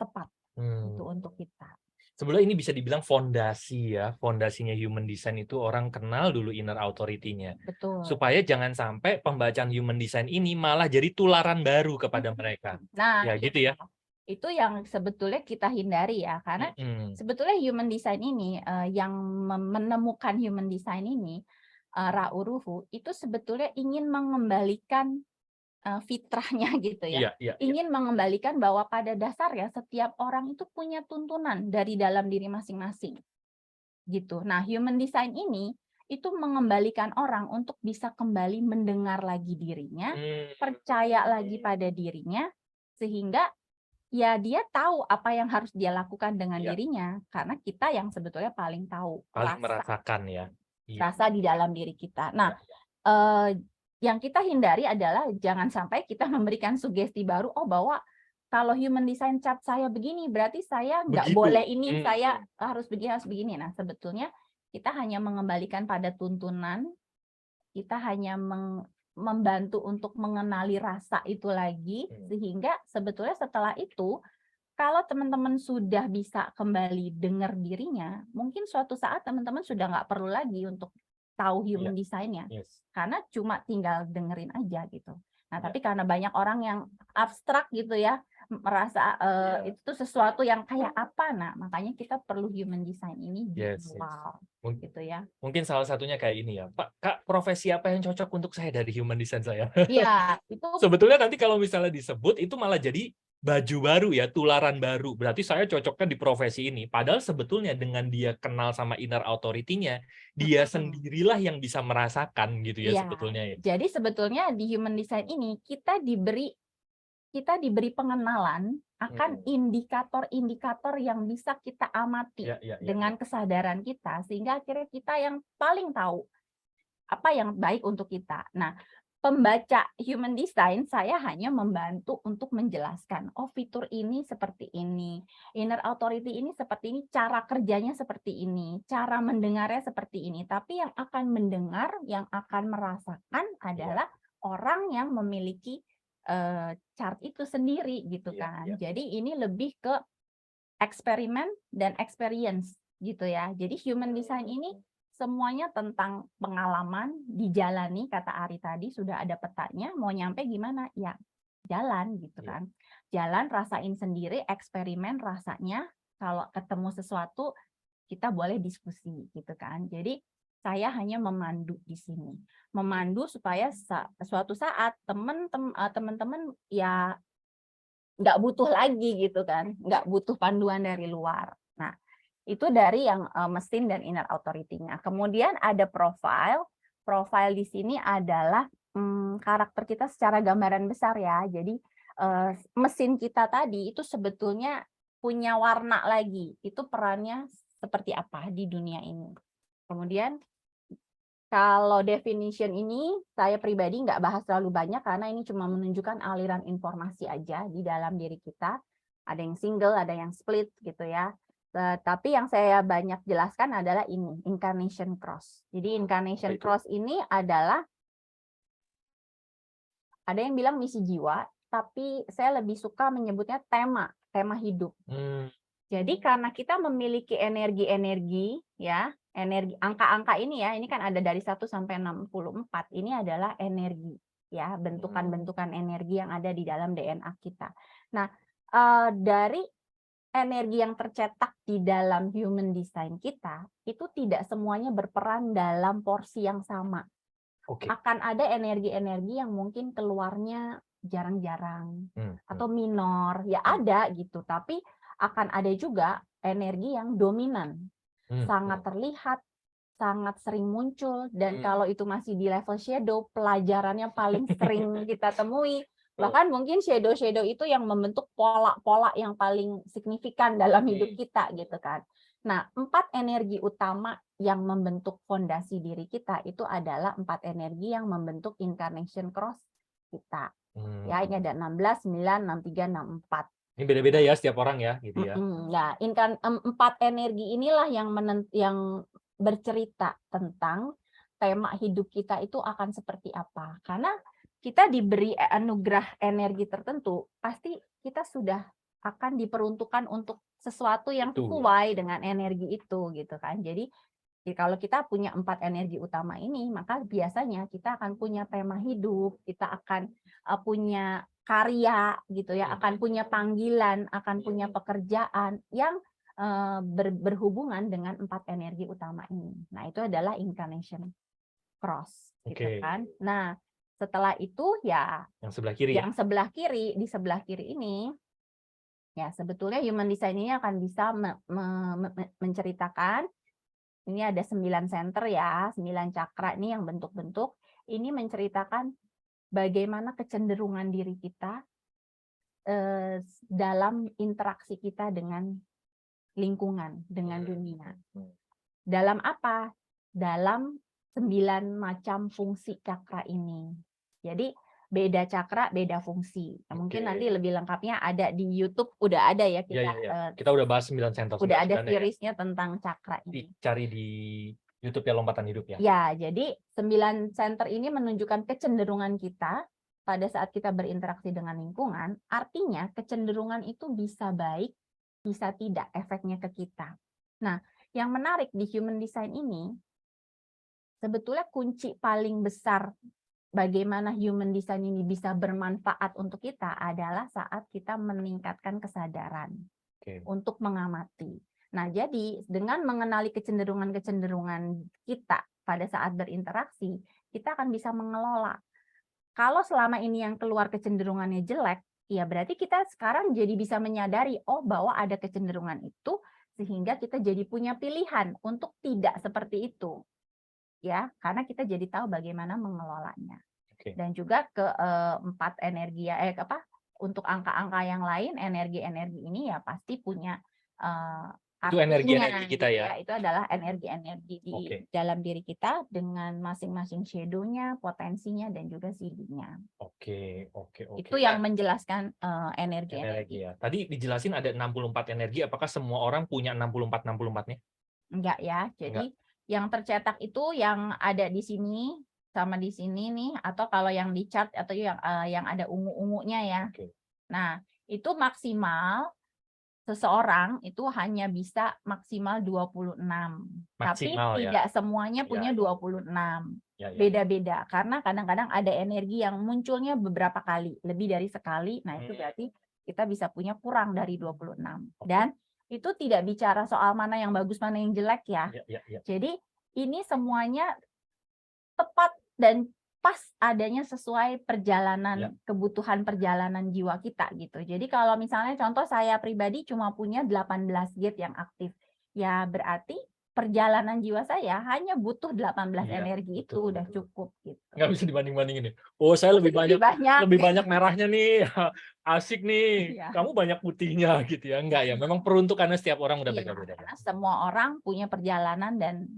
S3: tepat itu untuk kita.
S2: Sebenarnya ini bisa dibilang fondasi ya, fondasinya human design itu orang kenal dulu inner authority-nya.
S3: Betul.
S2: Supaya jangan sampai pembacaan human design ini malah jadi tularan baru kepada mereka.
S3: Nah,
S2: ya gitu ya.
S3: Itu yang sebetulnya kita hindari ya, karena sebetulnya human design ini yang menemukan human design ini Ra'uruhu itu sebetulnya ingin mengembalikan fitrahnya gitu ya. Ingin mengembalikan bahwa pada dasarnya setiap orang itu punya tuntunan dari dalam diri masing-masing. Gitu. Nah, human design ini itu mengembalikan orang untuk bisa kembali mendengar lagi dirinya, percaya lagi pada dirinya, sehingga ya dia tahu apa yang harus dia lakukan dengan dirinya, karena kita yang sebetulnya paling tahu,
S2: paling merasakan ya.
S3: Rasa di dalam diri kita. Nah, yang kita hindari adalah jangan sampai kita memberikan sugesti baru, oh bahwa kalau human design chart saya begini, berarti saya nggak boleh ini, saya harus begini. Nah, sebetulnya kita hanya mengembalikan pada tuntunan, kita hanya membantu untuk mengenali rasa itu lagi, sehingga sebetulnya setelah itu, kalau teman-teman sudah bisa kembali dengar dirinya, mungkin suatu saat teman-teman sudah nggak perlu lagi untuk tahu human design-nya, karena cuma tinggal dengerin aja gitu. Nah, tapi karena banyak orang yang abstrak gitu ya, merasa itu sesuatu yang kayak apa, nah makanya kita perlu human design ini di awal, gitu ya.
S2: Mungkin salah satunya kayak ini ya, Pak, Kak, profesi apa yang cocok untuk saya dari human design saya?
S3: Iya, itu
S2: sebetulnya nanti kalau misalnya disebut itu malah jadi baju baru ya, tularan baru. Berarti saya cocoknya di profesi ini. Padahal sebetulnya dengan dia kenal sama inner authority-nya, dia sendirilah yang bisa merasakan gitu ya sebetulnya ya.
S3: Jadi sebetulnya di human design ini kita diberi pengenalan akan indikator-indikator yang bisa kita amati dengan kesadaran kita, sehingga akhirnya kita yang paling tahu apa yang baik untuk kita. Nah, pembaca human design saya hanya membantu untuk menjelaskan, oh fitur ini seperti ini, inner authority ini seperti ini, cara kerjanya seperti ini, cara mendengarnya seperti ini. Tapi yang akan mendengar, yang akan merasakan adalah orang yang memiliki chart itu sendiri gitu kan. Jadi ini lebih ke eksperimen dan experience gitu ya. Jadi human design ini semuanya tentang pengalaman, dijalani, kata Ari tadi sudah ada petanya, mau nyampe gimana? Ya jalan gitu kan. Jalan, rasain sendiri, eksperimen rasanya, kalau ketemu sesuatu kita boleh diskusi gitu kan. Jadi saya hanya memandu di sini. Memandu supaya suatu saat teman-teman ya nggak butuh lagi gitu kan, nggak butuh panduan dari luar. Nah, itu dari yang mesin dan inner authority-nya. Kemudian ada profile. Profile di sini adalah karakter kita secara gambaran besar ya. Jadi mesin kita tadi itu sebetulnya punya warna lagi. Itu perannya seperti apa di dunia ini. Kemudian kalau definition ini saya pribadi nggak bahas terlalu banyak karena ini cuma menunjukkan aliran informasi aja di dalam diri kita. Ada yang single, ada yang split gitu ya. Tapi yang saya banyak jelaskan adalah ini, incarnation cross. Jadi incarnation cross ini adalah, ada yang bilang misi jiwa, tapi saya lebih suka menyebutnya tema hidup. Jadi karena kita memiliki energi-energi ya, energi angka-angka ini ya, ini kan ada dari 1 sampai 64. Ini adalah energi ya, bentukan-bentukan energi yang ada di dalam DNA kita. Nah, dari energi yang tercetak di dalam human design kita, itu tidak semuanya berperan dalam porsi yang sama. Akan ada energi-energi yang mungkin keluarnya jarang-jarang atau minor, ya ada gitu, tapi akan ada juga energi yang dominan, sangat terlihat, sangat sering muncul, dan kalau itu masih di level shadow, pelajarannya paling sering kita temui. Bahkan mungkin shadow-shadow itu yang membentuk pola-pola yang paling signifikan dalam hidup kita gitu kan. Nah, 4 energi utama yang membentuk fondasi diri kita itu adalah 4 energi yang membentuk incarnation cross kita. Ya, ini ada 16, 9, 63, 64.
S2: Ini beda-beda ya setiap orang ya, gitu ya.
S3: Nah, 4 energi inilah yang bercerita tentang tema hidup kita itu akan seperti apa. Karena kita diberi anugerah energi tertentu, pasti kita sudah akan diperuntukkan untuk sesuatu yang sesuai dengan energi itu gitu kan. Jadi kalau kita punya 4 energi utama ini, maka biasanya kita akan punya tema hidup, kita akan punya karya gitu ya, akan punya panggilan, akan punya pekerjaan yang berhubungan dengan 4 energi utama ini. Nah, itu adalah incarnation cross gitu
S2: Oke.
S3: kan. Nah, setelah itu ya
S2: Yang sebelah kiri ya.
S3: yang sebelah kiri, di sebelah kiri ini ya sebetulnya human design ini akan bisa menceritakan, ini ada 9 center ya, 9 cakra ini yang bentuk-bentuk, ini menceritakan bagaimana kecenderungan diri kita dalam interaksi kita dengan lingkungan, dengan dunia. Dalam apa? Dalam 9 macam fungsi cakra ini. Jadi beda cakra, beda fungsi. Nah, mungkin nanti lebih lengkapnya ada di YouTube, udah ada ya kita.
S2: Kita udah bahas 9 center.
S3: Udah ada seriesnya tentang cakra ini.
S2: Dicari di YouTube ya, Lompatan Hidup ya.
S3: Ya, jadi 9 center ini menunjukkan kecenderungan kita pada saat kita berinteraksi dengan lingkungan. Artinya kecenderungan itu bisa baik, bisa tidak efeknya ke kita. Nah, yang menarik di human design ini, sebetulnya kunci paling besar bagaimana human design ini bisa bermanfaat untuk kita adalah saat kita meningkatkan kesadaran untuk mengamati. Nah, jadi dengan mengenali kecenderungan-kecenderungan kita pada saat berinteraksi, kita akan bisa mengelola. Kalau selama ini yang keluar kecenderungannya jelek, ya berarti kita sekarang jadi bisa menyadari, oh bahwa ada kecenderungan itu, sehingga kita jadi punya pilihan untuk tidak seperti itu. Ya, karena kita jadi tahu bagaimana mengelolanya. Dan juga keempat energi untuk angka-angka yang lain, energi-energi ini ya pasti punya
S2: itu energi-energi kita ya.
S3: Itu adalah energi-energi di dalam diri kita dengan masing-masing shadow-nya, potensinya, dan juga CD-nya.
S2: Oke.
S3: Itu yang menjelaskan energi-energi.
S2: Ya. Tadi dijelasin ada 64 energi, apakah semua orang punya 64-64-nya?
S3: Enggak ya, jadi yang tercetak itu yang ada di sini, sama di sini nih, atau kalau yang di chart atau yang ada ungu-ungunya ya. Nah, itu maksimal seseorang itu hanya bisa maksimal 26. Tapi tidak semuanya punya 26. Beda-beda, karena kadang-kadang ada energi yang munculnya beberapa kali, lebih dari sekali. Nah, itu berarti kita bisa punya kurang dari 26. Dan itu tidak bicara soal mana yang bagus, mana yang jelek ya. Jadi ini semuanya tepat dan pas adanya sesuai perjalanan, kebutuhan perjalanan jiwa kita gitu. Jadi kalau misalnya contoh saya pribadi cuma punya 18 gate yang aktif, ya berarti perjalanan jiwa saya hanya butuh 18 energi itu udah cukup gitu.
S2: Nggak bisa dibanding-bandingin nih. Oh, saya lebih banyak merahnya nih. Asik nih. Kamu banyak putihnya gitu ya. Enggak ya, memang peruntukannya setiap orang udah beda-beda.
S3: Karena semua orang punya perjalanan dan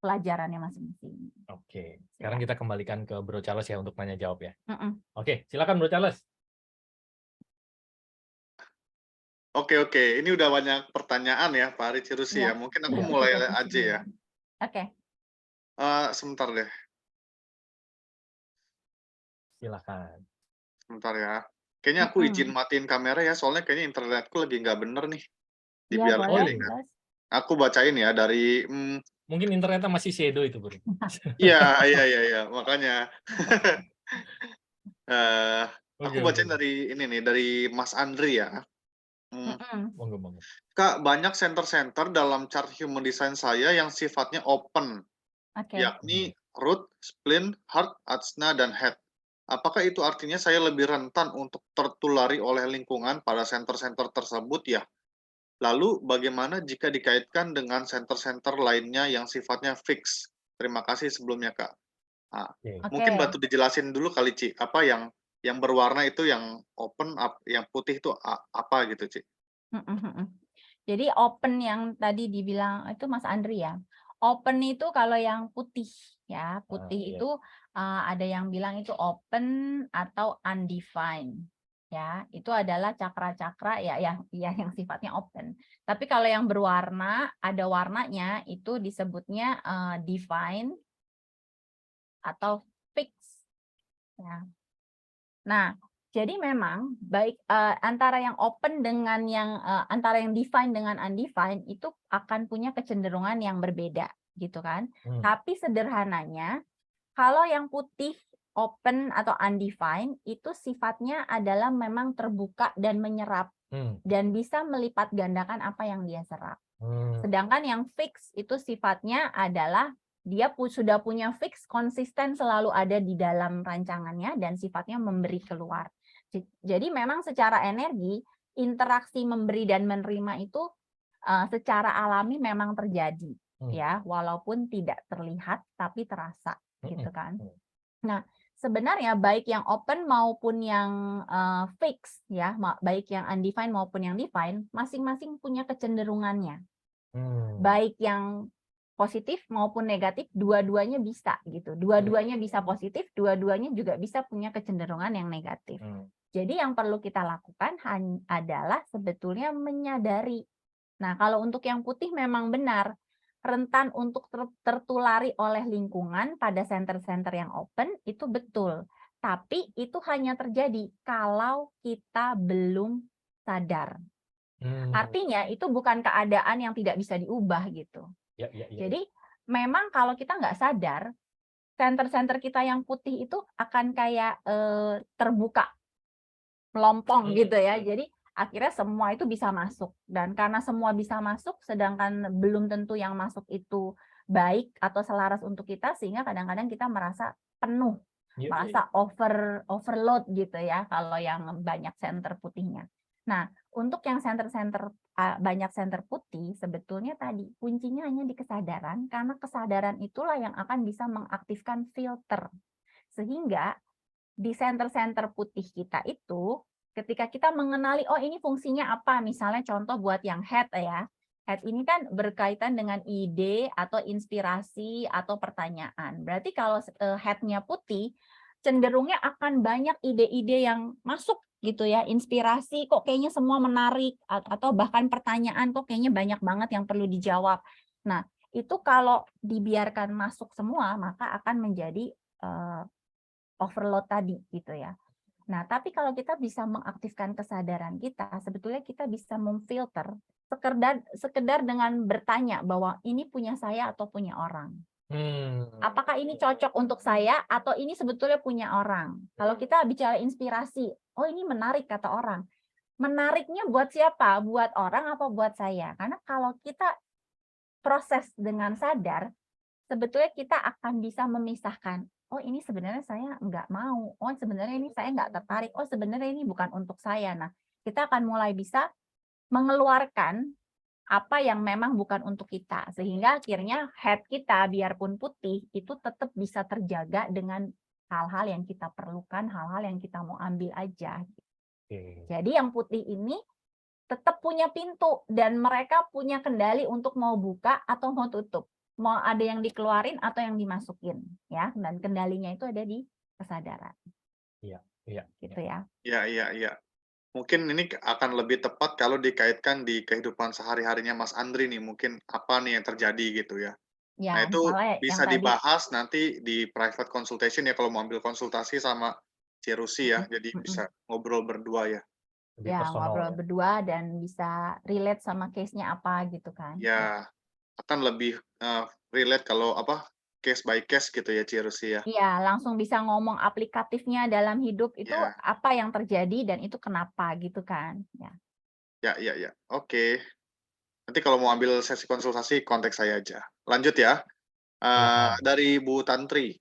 S3: pelajarannya masing-masing.
S2: Oke, sekarang kita kembalikan ke Bro Charles ya untuk tanya jawab ya. Oke, silakan Bro Charles.
S1: Oke. Ini udah banyak pertanyaan ya, Pak Ari Cirusi ya. Mungkin aku mulai aja ya.
S3: Oke.
S1: Sebentar deh.
S2: Silakan.
S1: Sebentar ya. Kayaknya aku izin matiin kamera ya, soalnya kayaknya internetku lagi nggak bener nih. Dibiarkan. Aku bacain ya dari
S2: mungkin internetnya masih shadow itu, Bro.
S1: Iya, makanya. Aku bacain dari ini nih, dari Mas Andri ya. Kak, banyak center-center dalam chart human design saya yang sifatnya open, yakni root, spleen, heart, ajna, dan head. Apakah itu artinya saya lebih rentan untuk tertulari oleh lingkungan pada center-center tersebut ya? Lalu bagaimana jika dikaitkan dengan center-center lainnya yang sifatnya fix? Terima kasih sebelumnya, Kak. Mungkin bantu dijelasin dulu kali, Ci, apa yang berwarna itu yang open, yang putih itu apa gitu, Ci?
S3: Jadi open yang tadi dibilang itu Mas Andri ya. Open itu kalau yang putih ya, putih itu ada yang bilang itu open atau undefined. Ya, itu adalah cakra-cakra yang sifatnya open. Tapi kalau yang berwarna, ada warnanya, itu disebutnya define atau fix. Ya. Nah, jadi memang baik antara yang open dengan antara yang define dengan undefined itu akan punya kecenderungan yang berbeda, gitu kan? Tapi sederhananya, kalau yang putih open atau undefined itu sifatnya adalah memang terbuka dan menyerap dan bisa melipat gandakan apa yang dia serap. Sedangkan yang fix itu sifatnya adalah dia sudah punya fix, konsisten selalu ada di dalam rancangannya dan sifatnya memberi keluar. Jadi memang secara energi, interaksi memberi dan menerima itu secara alami memang terjadi, ya, walaupun tidak terlihat tapi terasa, gitu kan. Nah, sebenarnya baik yang open maupun yang fix, ya, baik yang undefined maupun yang defined, masing-masing punya kecenderungannya. Baik yang positif maupun negatif, dua-duanya bisa gitu. Dua-duanya bisa positif, dua-duanya juga bisa punya kecenderungan yang negatif. Jadi yang perlu kita lakukan adalah sebetulnya menyadari. Nah, kalau untuk yang putih memang benar, rentan untuk tertulari oleh lingkungan pada center-center yang open, itu betul. Tapi itu hanya terjadi kalau kita belum sadar. Artinya itu bukan keadaan yang tidak bisa diubah gitu. Jadi memang kalau kita nggak sadar, center-center kita yang putih itu akan kayak terbuka, melompong gitu ya. Jadi akhirnya semua itu bisa masuk. Dan karena semua bisa masuk, sedangkan belum tentu yang masuk itu baik atau selaras untuk kita, sehingga kadang-kadang kita merasa penuh, merasa overload gitu ya, kalau yang banyak center putihnya. Nah, untuk yang center-center banyak center putih, sebetulnya tadi kuncinya hanya di kesadaran, karena kesadaran itulah yang akan bisa mengaktifkan filter. Sehingga di center-center putih kita itu, ketika kita mengenali, oh ini fungsinya apa, misalnya contoh buat yang head ya, head ini kan berkaitan dengan ide atau inspirasi atau pertanyaan. Berarti kalau head-nya putih, cenderungnya akan banyak ide-ide yang masuk gitu ya, inspirasi kok kayaknya semua menarik, atau bahkan pertanyaan kok kayaknya banyak banget yang perlu dijawab. Nah, itu kalau dibiarkan masuk semua, maka akan menjadi overload tadi gitu ya. Nah, tapi kalau kita bisa mengaktifkan kesadaran kita, sebetulnya kita bisa memfilter sekedar dengan bertanya bahwa ini punya saya atau punya orang. Apakah ini cocok untuk saya atau ini sebetulnya punya orang? Kalau kita bicara inspirasi, oh ini menarik kata orang. Menariknya buat siapa? Buat orang apa buat saya? Karena kalau kita proses dengan sadar, sebetulnya kita akan bisa memisahkan. Oh ini sebenarnya saya nggak mau. Oh sebenarnya ini saya nggak tertarik. Oh sebenarnya ini bukan untuk saya. Nah, kita akan mulai bisa mengeluarkan apa yang memang bukan untuk kita, sehingga akhirnya head kita biarpun putih itu tetap bisa terjaga dengan hal-hal yang kita perlukan, hal-hal yang kita mau ambil aja. Jadi yang putih ini tetap punya pintu dan mereka punya kendali untuk mau buka atau mau tutup, mau ada yang dikeluarin atau yang dimasukin, ya. Dan kendalinya itu ada di kesadaran.
S2: Iya,
S3: gitu ya.
S1: Iya. Mungkin ini akan lebih tepat kalau dikaitkan di kehidupan sehari-harinya Mas Andri nih, mungkin apa nih yang terjadi gitu ya. Nah
S3: Ya,
S1: itu
S3: misalnya yang
S1: bisa
S3: tadi.
S1: dibahas nanti di private consultation ya kalau mau ambil konsultasi sama Cirusi ya, jadi bisa ngobrol berdua ya.
S2: Lebih
S3: Ya,
S2: personal
S3: ngobrol
S2: ya.
S3: berdua dan bisa relate sama case-nya apa gitu kan.
S1: Ya, akan lebih relate kalau case by case gitu ya Cirusi ya.
S3: Iya, langsung bisa ngomong aplikatifnya dalam hidup itu
S1: Ya.
S3: apa yang terjadi dan itu kenapa gitu kan. Ya.
S1: Ya. Oke. Nanti kalau mau ambil sesi konsultasi kontak saya aja. Lanjut ya.
S2: Silakan.
S1: Dari Bu Tantri.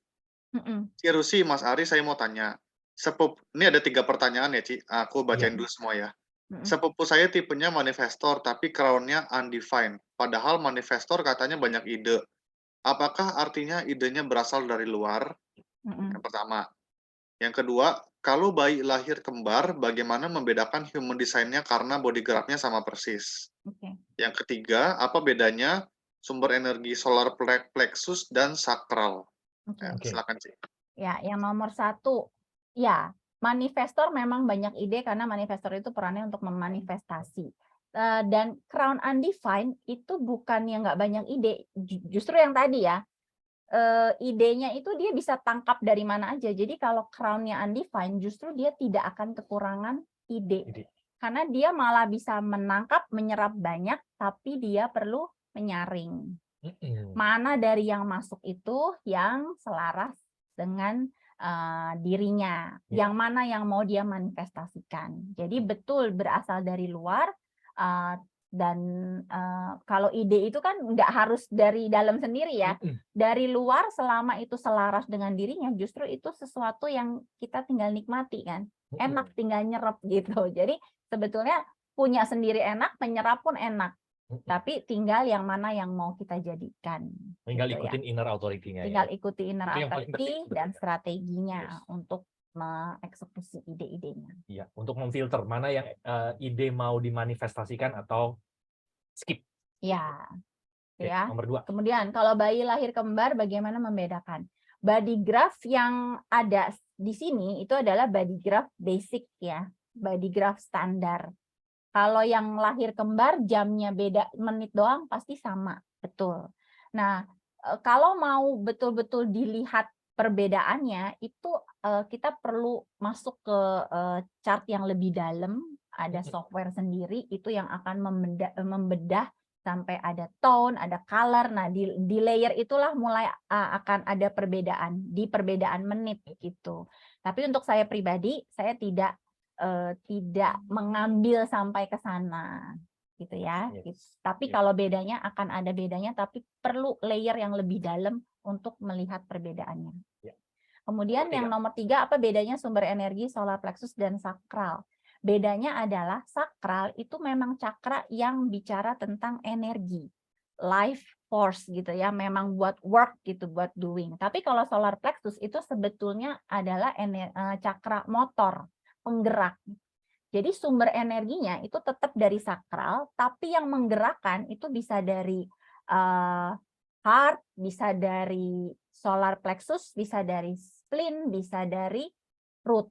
S1: Cirusi, Mas Ari, saya mau tanya. Ini ada 3 pertanyaan ya, Ci. Aku bacain dulu semua ya. Sepupu saya tipenya manifestor, tapi crown-nya undefined. Padahal manifestor katanya banyak ide. Apakah artinya idenya berasal dari luar? Yang pertama. Yang kedua, kalau bayi lahir kembar, bagaimana membedakan human design-nya karena body graph-nya sama persis? Yang ketiga, apa bedanya sumber energi solar plexus dan sakral? Ya, silakan, Ci.
S3: Ya, yang nomor 1, ya, manifestor memang banyak ide karena manifestor itu perannya untuk memanifestasi. Dan crown undefined itu bukan yang nggak banyak ide, justru yang tadi ya, idenya itu dia bisa tangkap dari mana aja. Jadi kalau crown-nya undefined, justru dia tidak akan kekurangan ide. Karena dia malah bisa menangkap, menyerap banyak, tapi dia perlu menyaring. Mana dari yang masuk itu yang selaras dengan dirinya,
S2: Ya.
S3: yang mana yang mau dia manifestasikan. Jadi betul berasal dari luar, dan kalau ide itu kan nggak harus dari dalam sendiri ya, dari luar selama itu selaras dengan dirinya, justru itu sesuatu yang kita tinggal nikmati kan, enak tinggal nyerap gitu. Jadi sebetulnya punya sendiri enak, menyerap pun enak, tapi tinggal yang mana yang mau kita jadikan.
S2: Tinggal
S3: gitu ya.
S2: ikutin inner authority-nya ya.
S3: Tinggal ikuti inner
S2: Itu yang paling
S3: authority
S2: penting
S3: dan
S2: sebenarnya.
S3: strateginya
S2: Yes.
S3: untuk mengeksekusi ide-idenya.
S2: Iya, untuk memfilter mana yang ide mau dimanifestasikan atau skip.
S3: Ya,
S2: Oke,
S3: ya.
S2: nomor 2.
S3: Kemudian kalau bayi lahir kembar, bagaimana membedakan? Body graph yang ada di sini itu adalah body graph basic ya, body graph standar. Kalau yang lahir kembar jamnya beda menit doang pasti sama, betul. Nah, kalau mau betul-betul dilihat perbedaannya itu kita perlu masuk ke chart yang lebih dalam, ada software sendiri itu yang akan membedah sampai ada tone, ada color. Nah, di layer itulah mulai akan ada perbedaan di perbedaan menit gitu. Tapi untuk saya pribadi, saya tidak mengambil sampai ke sana gitu ya.
S2: Yes.
S3: Tapi
S2: Yes.
S3: kalau bedanya akan ada bedanya, tapi perlu layer yang lebih dalam untuk melihat perbedaannya.
S2: Ya.
S3: Kemudian yang nomor 3, apa bedanya sumber energi solar plexus dan sakral? Bedanya adalah sakral itu memang cakra yang bicara tentang energi, life force gitu ya, memang buat work gitu, buat doing. Tapi kalau solar plexus itu sebetulnya adalah cakra motor, penggerak. Jadi sumber energinya itu tetap dari sakral, tapi yang menggerakkan itu bisa dari heart, bisa dari solar plexus, bisa dari spleen, bisa dari root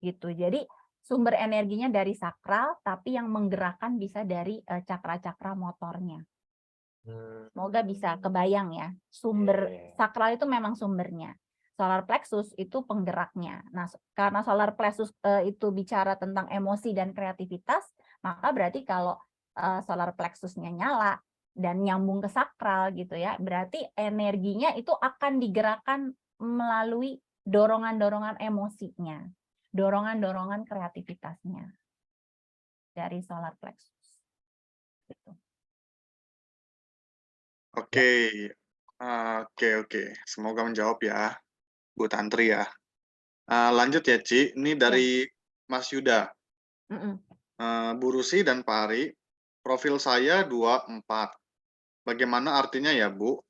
S3: gitu. Jadi sumber energinya dari sakral, tapi yang menggerakkan bisa dari cakra-cakra motornya. Semoga bisa kebayang ya. Sumber sakral itu memang sumbernya. Solar plexus itu penggeraknya. Nah, karena solar plexus itu bicara tentang emosi dan kreativitas, maka berarti kalau solar plexusnya nyala dan nyambung ke sakral gitu ya, berarti energinya itu akan digerakkan melalui dorongan-dorongan emosinya, dorongan-dorongan kreativitasnya dari solar plexus. Gitu.
S1: Oke, oke. Semoga menjawab ya, Bu Tantri ya. Lanjut ya, Ci. Ini dari Mas Yuda. Bu Rusi dan Pak Ari, profil saya 24. Bagaimana artinya ya, Bu?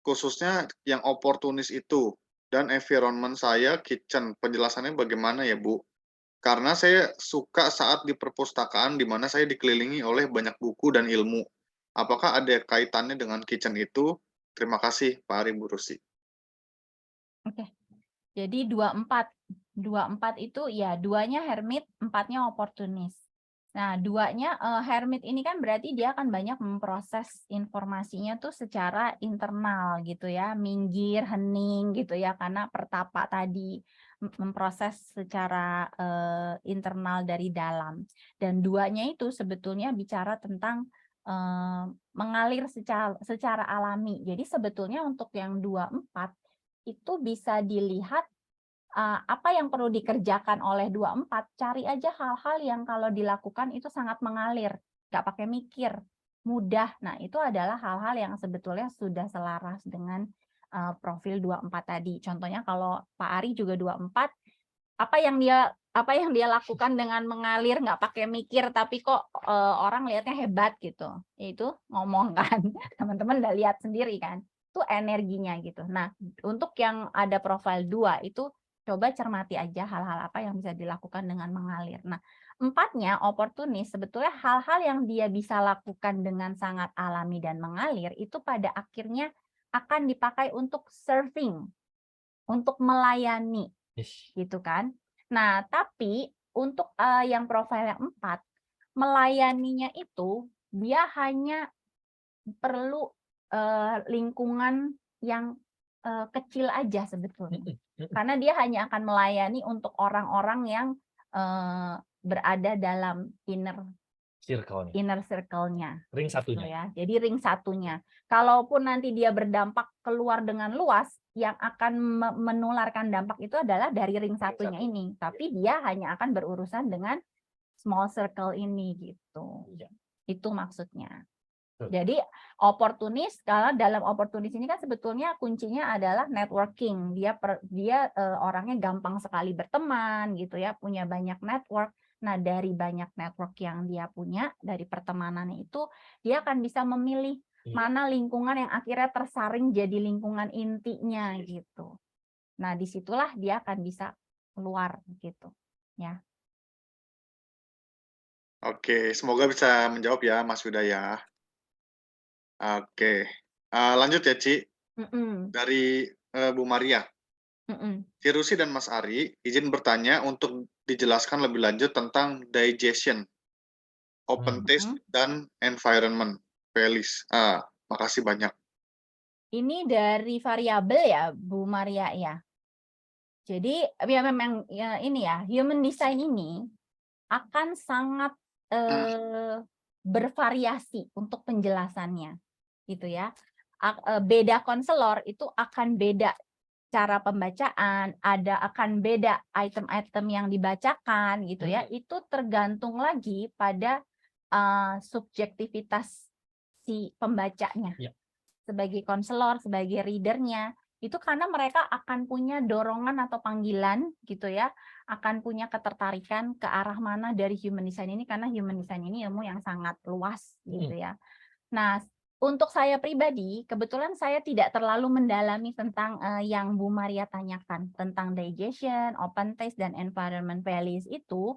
S1: Khususnya yang oportunis itu. Dan environment saya kitchen. Penjelasannya bagaimana ya, Bu? Karena saya suka saat di perpustakaan di mana saya dikelilingi oleh banyak buku dan ilmu. Apakah ada kaitannya dengan kitchen itu? Terima kasih, Pak Ari, Bu Rusi.
S3: Oke. Jadi 24. 24 itu ya 2-nya hermit, 4-nya oportunis. Nah, 2-nya hermit ini kan berarti dia akan banyak memproses informasinya tuh secara internal gitu ya, minggir, hening gitu ya, karena pertapa tadi memproses secara internal dari dalam. Dan 2-nya itu sebetulnya bicara tentang mengalir secara alami. Jadi sebetulnya untuk yang 24 itu bisa dilihat apa yang perlu dikerjakan oleh 24, cari aja hal-hal yang kalau dilakukan itu sangat mengalir, nggak pakai mikir, mudah. Nah, itu adalah hal-hal yang sebetulnya sudah selaras dengan profil 24 tadi. Contohnya kalau Pak Ari juga 24, apa yang dia lakukan dengan mengalir, nggak pakai mikir, tapi kok orang lihatnya hebat gitu. Itu ngomong kan, teman-teman udah lihat sendiri kan, itu energinya gitu. Nah, untuk yang ada profil 2 itu coba cermati aja hal-hal apa yang bisa dilakukan dengan mengalir. Nah, 4-nya oportunis, sebetulnya hal-hal yang dia bisa lakukan dengan sangat alami dan mengalir itu pada akhirnya akan dipakai untuk serving, untuk melayani, gitu kan. Nah, tapi untuk yang profil yang 4, melayaninya itu dia hanya perlu lingkungan yang kecil aja sebetulnya. Karena dia hanya akan melayani untuk orang-orang yang berada dalam inner
S2: Circle-nya.
S3: inner circle-nya.
S2: Ring
S3: Gitu
S2: satunya.
S3: ya. Jadi ring satunya. Kalaupun nanti dia berdampak keluar dengan luas, yang akan menularkan dampak itu adalah dari ring satunya
S2: satu.
S3: ini. Tapi dia hanya akan berurusan dengan small circle ini gitu.
S2: Iya.
S3: Itu maksudnya.
S2: Betul.
S3: Jadi oportunis, kalau dalam oportunis ini kan sebetulnya kuncinya adalah networking. Dia orangnya gampang sekali berteman gitu ya, punya banyak network. Nah, dari banyak network yang dia punya, dari pertemanannya itu, dia akan bisa memilih mana lingkungan yang akhirnya tersaring jadi lingkungan intinya gitu. Nah, disitulah dia akan bisa keluar gitu. Ya.
S1: Oke, semoga bisa menjawab ya, Mas Wida ya. Oke, lanjut ya, Ci.
S3: Mm-mm.
S1: Dari Bu Maria.
S3: Mm-mm.
S1: Cirusi dan Mas Ari, izin bertanya untuk dijelaskan lebih lanjut tentang digestion, open taste, dan environment. Felis. Makasih banyak.
S3: Ini dari variabel ya, Bu Maria ya. Jadi ya memang ya, ini ya, human design ini akan sangat bervariasi untuk penjelasannya, gitu ya. Beda konselor itu akan beda cara pembacaan, akan beda item-item yang dibacakan, gitu ya. Itu tergantung lagi pada subjektivitas si pembacanya.
S2: Ya.
S3: Sebagai konselor, sebagai readernya, itu karena mereka akan punya dorongan atau panggilan gitu ya, akan punya ketertarikan ke arah mana dari human design ini, karena human design ini ilmu yang sangat luas gitu ya. Nah, untuk saya pribadi, kebetulan saya tidak terlalu mendalami tentang yang Bu Maria tanyakan tentang digestion, open taste, dan environment values itu,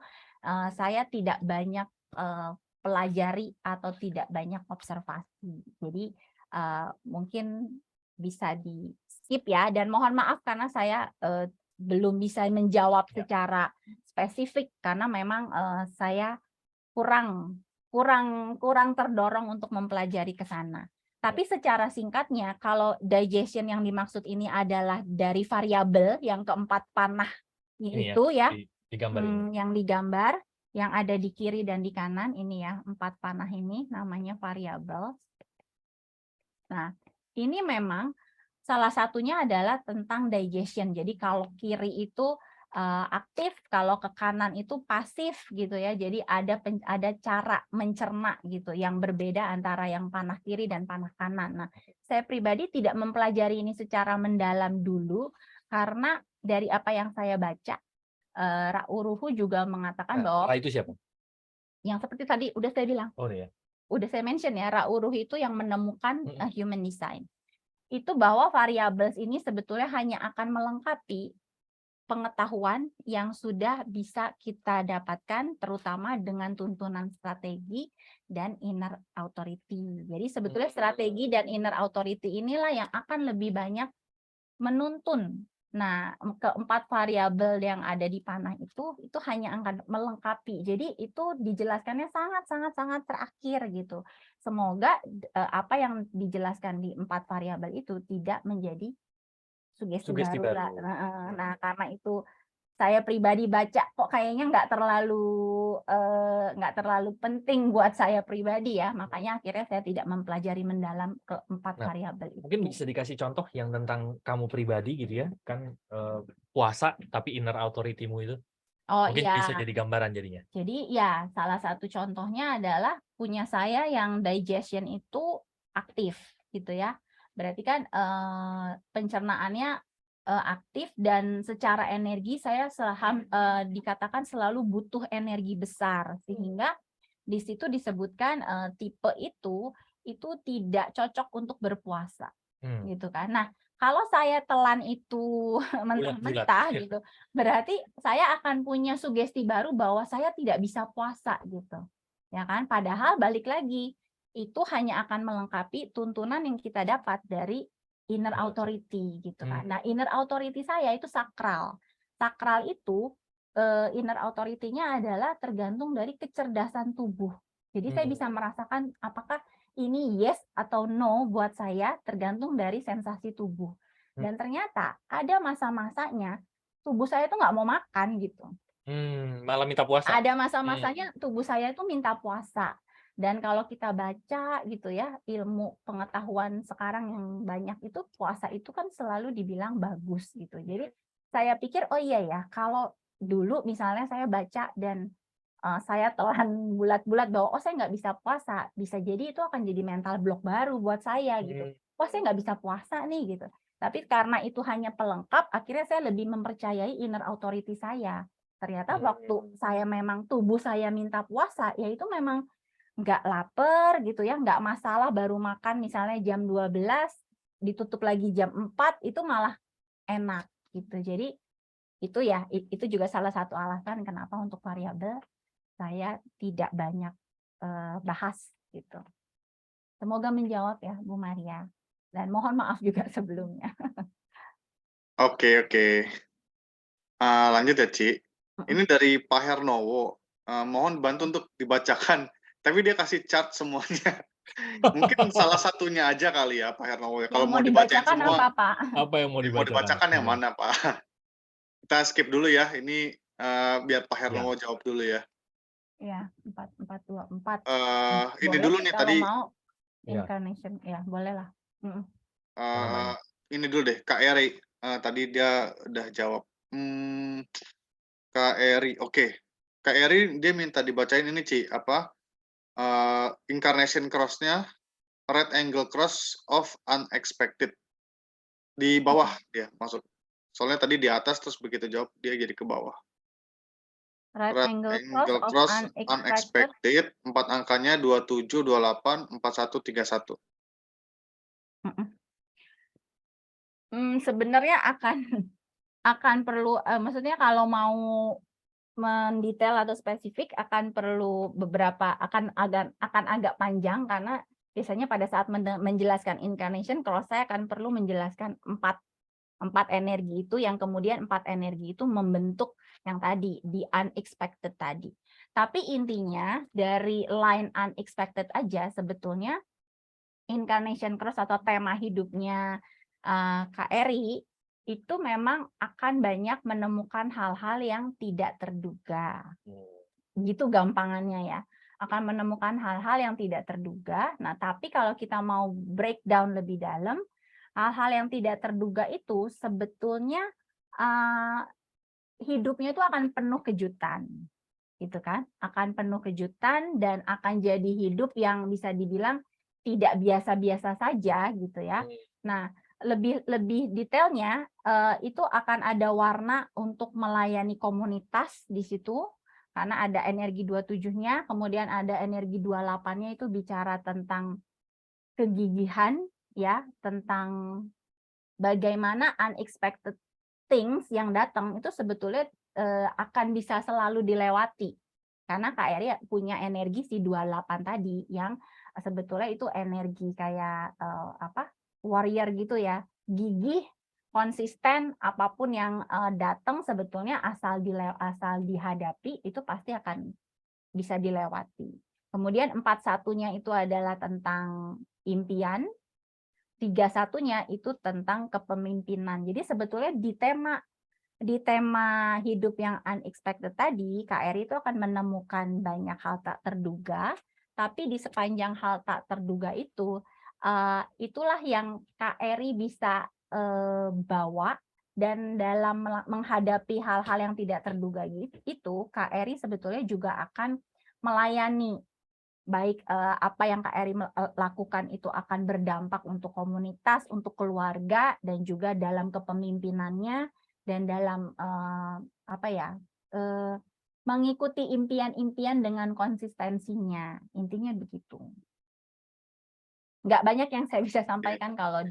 S3: saya tidak banyak pelajari atau tidak banyak observasi. Jadi mungkin bisa di skip ya, dan mohon maaf karena saya belum bisa menjawab secara spesifik karena memang saya kurang terdorong untuk mempelajari ke sana. Tapi secara singkatnya, kalau digestion yang dimaksud ini adalah dari variabel yang keempat panah
S2: Ini
S3: itu ya,
S2: digambar ini.
S3: yang digambar, yang ada di kiri dan di kanan ini ya, 4 panah ini namanya variabel. Nah, ini memang salah satunya adalah tentang digestion. Jadi kalau kiri itu aktif, kalau ke kanan itu pasif gitu ya. Jadi ada cara mencerna gitu yang berbeda antara yang panah kiri dan panah kanan. Nah, saya pribadi tidak mempelajari ini secara mendalam dulu karena dari apa yang saya baca, Ra'uruhu juga mengatakan bahwa
S2: Ra itu siapa?
S3: yang seperti tadi udah saya bilang.
S2: Oh ya.
S3: Udah saya mention ya, Ra'uruhu itu yang menemukan human design. Itu bahwa variables ini sebetulnya hanya akan melengkapi pengetahuan yang sudah bisa kita dapatkan, terutama dengan tuntunan strategi dan inner authority. Jadi sebetulnya strategi dan inner authority inilah yang akan lebih banyak menuntun. Nah, keempat variabel yang ada di panah itu hanya akan melengkapi. Jadi itu dijelaskannya sangat terakhir gitu. Semoga apa yang dijelaskan di 4 variabel itu tidak menjadi sugesti baru. Nah, karena itu saya pribadi baca kok kayaknya nggak terlalu penting buat saya pribadi ya, makanya akhirnya saya tidak mempelajari mendalam keempat variabel itu.
S2: Mungkin bisa dikasih contoh yang tentang kamu pribadi gitu ya, kan puasa tapi inner authority-mu itu. Mungkin bisa jadi gambaran jadinya.
S3: Jadi ya salah satu contohnya adalah punya saya yang digestion itu aktif gitu ya. Berarti kan pencernaannya aktif dan secara energi saya dikatakan selalu butuh energi besar, sehingga di situ disebutkan tipe itu tidak cocok untuk berpuasa gitu kan. Nah, kalau saya telan itu mentah-mentah gitu, berarti saya akan punya sugesti baru bahwa saya tidak bisa puasa gitu. Ya kan? Padahal balik lagi itu hanya akan melengkapi tuntunan yang kita dapat dari inner authority gitu kan. Nah, inner authority saya itu sakral. Sakral itu inner authority-nya adalah tergantung dari kecerdasan tubuh. Jadi saya bisa merasakan apakah ini yes atau no buat saya tergantung dari sensasi tubuh. Dan ternyata ada masa-masanya tubuh saya itu nggak mau makan gitu.
S2: Malah minta puasa.
S3: Ada masa-masanya tubuh saya itu minta puasa. Dan kalau kita baca gitu ya, ilmu pengetahuan sekarang yang banyak itu, puasa itu kan selalu dibilang bagus gitu. Jadi saya pikir, oh iya ya, kalau dulu misalnya saya baca dan saya telan bulat-bulat bahwa oh saya nggak bisa puasa, bisa jadi itu akan jadi mental block baru buat saya gitu. Oh saya nggak bisa puasa nih gitu. Tapi karena itu hanya pelengkap, akhirnya saya lebih mempercayai inner authority saya. Ternyata waktu saya memang tubuh saya minta puasa, ya itu memang nggak lapar gitu ya, nggak masalah baru makan misalnya jam 12, ditutup lagi jam 4, itu malah enak gitu. Jadi itu ya, itu juga salah satu alasan kenapa untuk variabel saya tidak banyak bahas gitu. Semoga menjawab ya Bu Maria. Dan mohon maaf juga sebelumnya.
S1: Oke. Lanjut ya, Ci. Ini dari Pak Hernowo. Mohon bantu untuk dibacakan. Tapi dia kasih chart semuanya. Mungkin salah satunya aja kali ya, Pak Hernowo.
S3: Yang
S1: Kalau
S3: mau
S1: mau dibacain
S3: dibacakan
S1: semua,
S3: apa Pak?
S2: Apa yang mau
S1: mau dibacakan yang
S2: Iya.
S1: mana, Pak? Kita skip dulu ya. Ini biar Pak
S2: Iya.
S1: Hernowo jawab dulu ya.
S3: Ya, 4, 4, 2, 4.
S1: Ini
S3: Boleh
S1: dulu
S3: sih
S1: nih
S3: kalau
S1: tadi.
S3: mau
S2: Iya.
S3: incarnation, ya boleh lah.
S1: Ini dulu deh, Kak Eri. Tadi dia udah jawab. Kak Eri, oke. Kak Eri dia minta dibacain ini, Ci, apa? Incarnation cross-nya right angle cross of unexpected. Di bawah dia maksud. Soalnya tadi di atas terus begitu jawab dia jadi ke bawah.
S3: Right
S1: Right
S3: angle
S1: angle
S3: cross of
S1: cross
S3: unexpected.
S1: unexpected, 4 angkanya 27, 28, 41, 31.
S3: Sebenarnya akan perlu, maksudnya kalau mau mendetail atau spesifik akan perlu akan agak panjang, karena biasanya pada saat menjelaskan incarnation cross saya akan perlu menjelaskan empat energi itu, yang kemudian 4 energi itu membentuk yang tadi di unexpected tadi. Tapi intinya dari line unexpected aja sebetulnya incarnation cross atau tema hidupnya Kak Eri itu memang akan banyak menemukan hal-hal yang tidak terduga. Gitu gampangannya ya. Akan menemukan hal-hal yang tidak terduga. Nah, tapi kalau kita mau breakdown lebih dalam, hal-hal yang tidak terduga itu sebetulnya hidupnya itu akan penuh kejutan. Gitu kan? Akan penuh kejutan dan akan jadi hidup yang bisa dibilang tidak biasa-biasa saja gitu ya. Nah, lebih detailnya itu akan ada warna untuk melayani komunitas di situ, karena ada energi 27-nya, kemudian ada energi 28-nya itu bicara tentang kegigihan ya, tentang bagaimana unexpected things yang datang itu sebetulnya akan bisa selalu dilewati. Karena Kak Eri punya energi si 28 tadi yang sebetulnya itu energi kayak warrior gitu ya, gigih, konsisten, apapun yang datang sebetulnya asal dihadapi itu pasti akan bisa dilewati. Kemudian 41-nya itu adalah tentang impian, 31-nya itu tentang kepemimpinan. Jadi sebetulnya di tema hidup yang unexpected tadi, Kak Eri itu akan menemukan banyak hal tak terduga, tapi di sepanjang hal tak terduga itu, itulah yang Kak Eri bisa bawa, dan dalam menghadapi hal-hal yang tidak terduga itu, Kak Eri sebetulnya juga akan melayani, baik apa yang Kak Eri lakukan itu akan berdampak untuk komunitas, untuk keluarga, dan juga dalam kepemimpinannya, dan dalam mengikuti impian-impian dengan konsistensinya. Intinya begitu. Nggak banyak yang saya bisa sampaikan kalau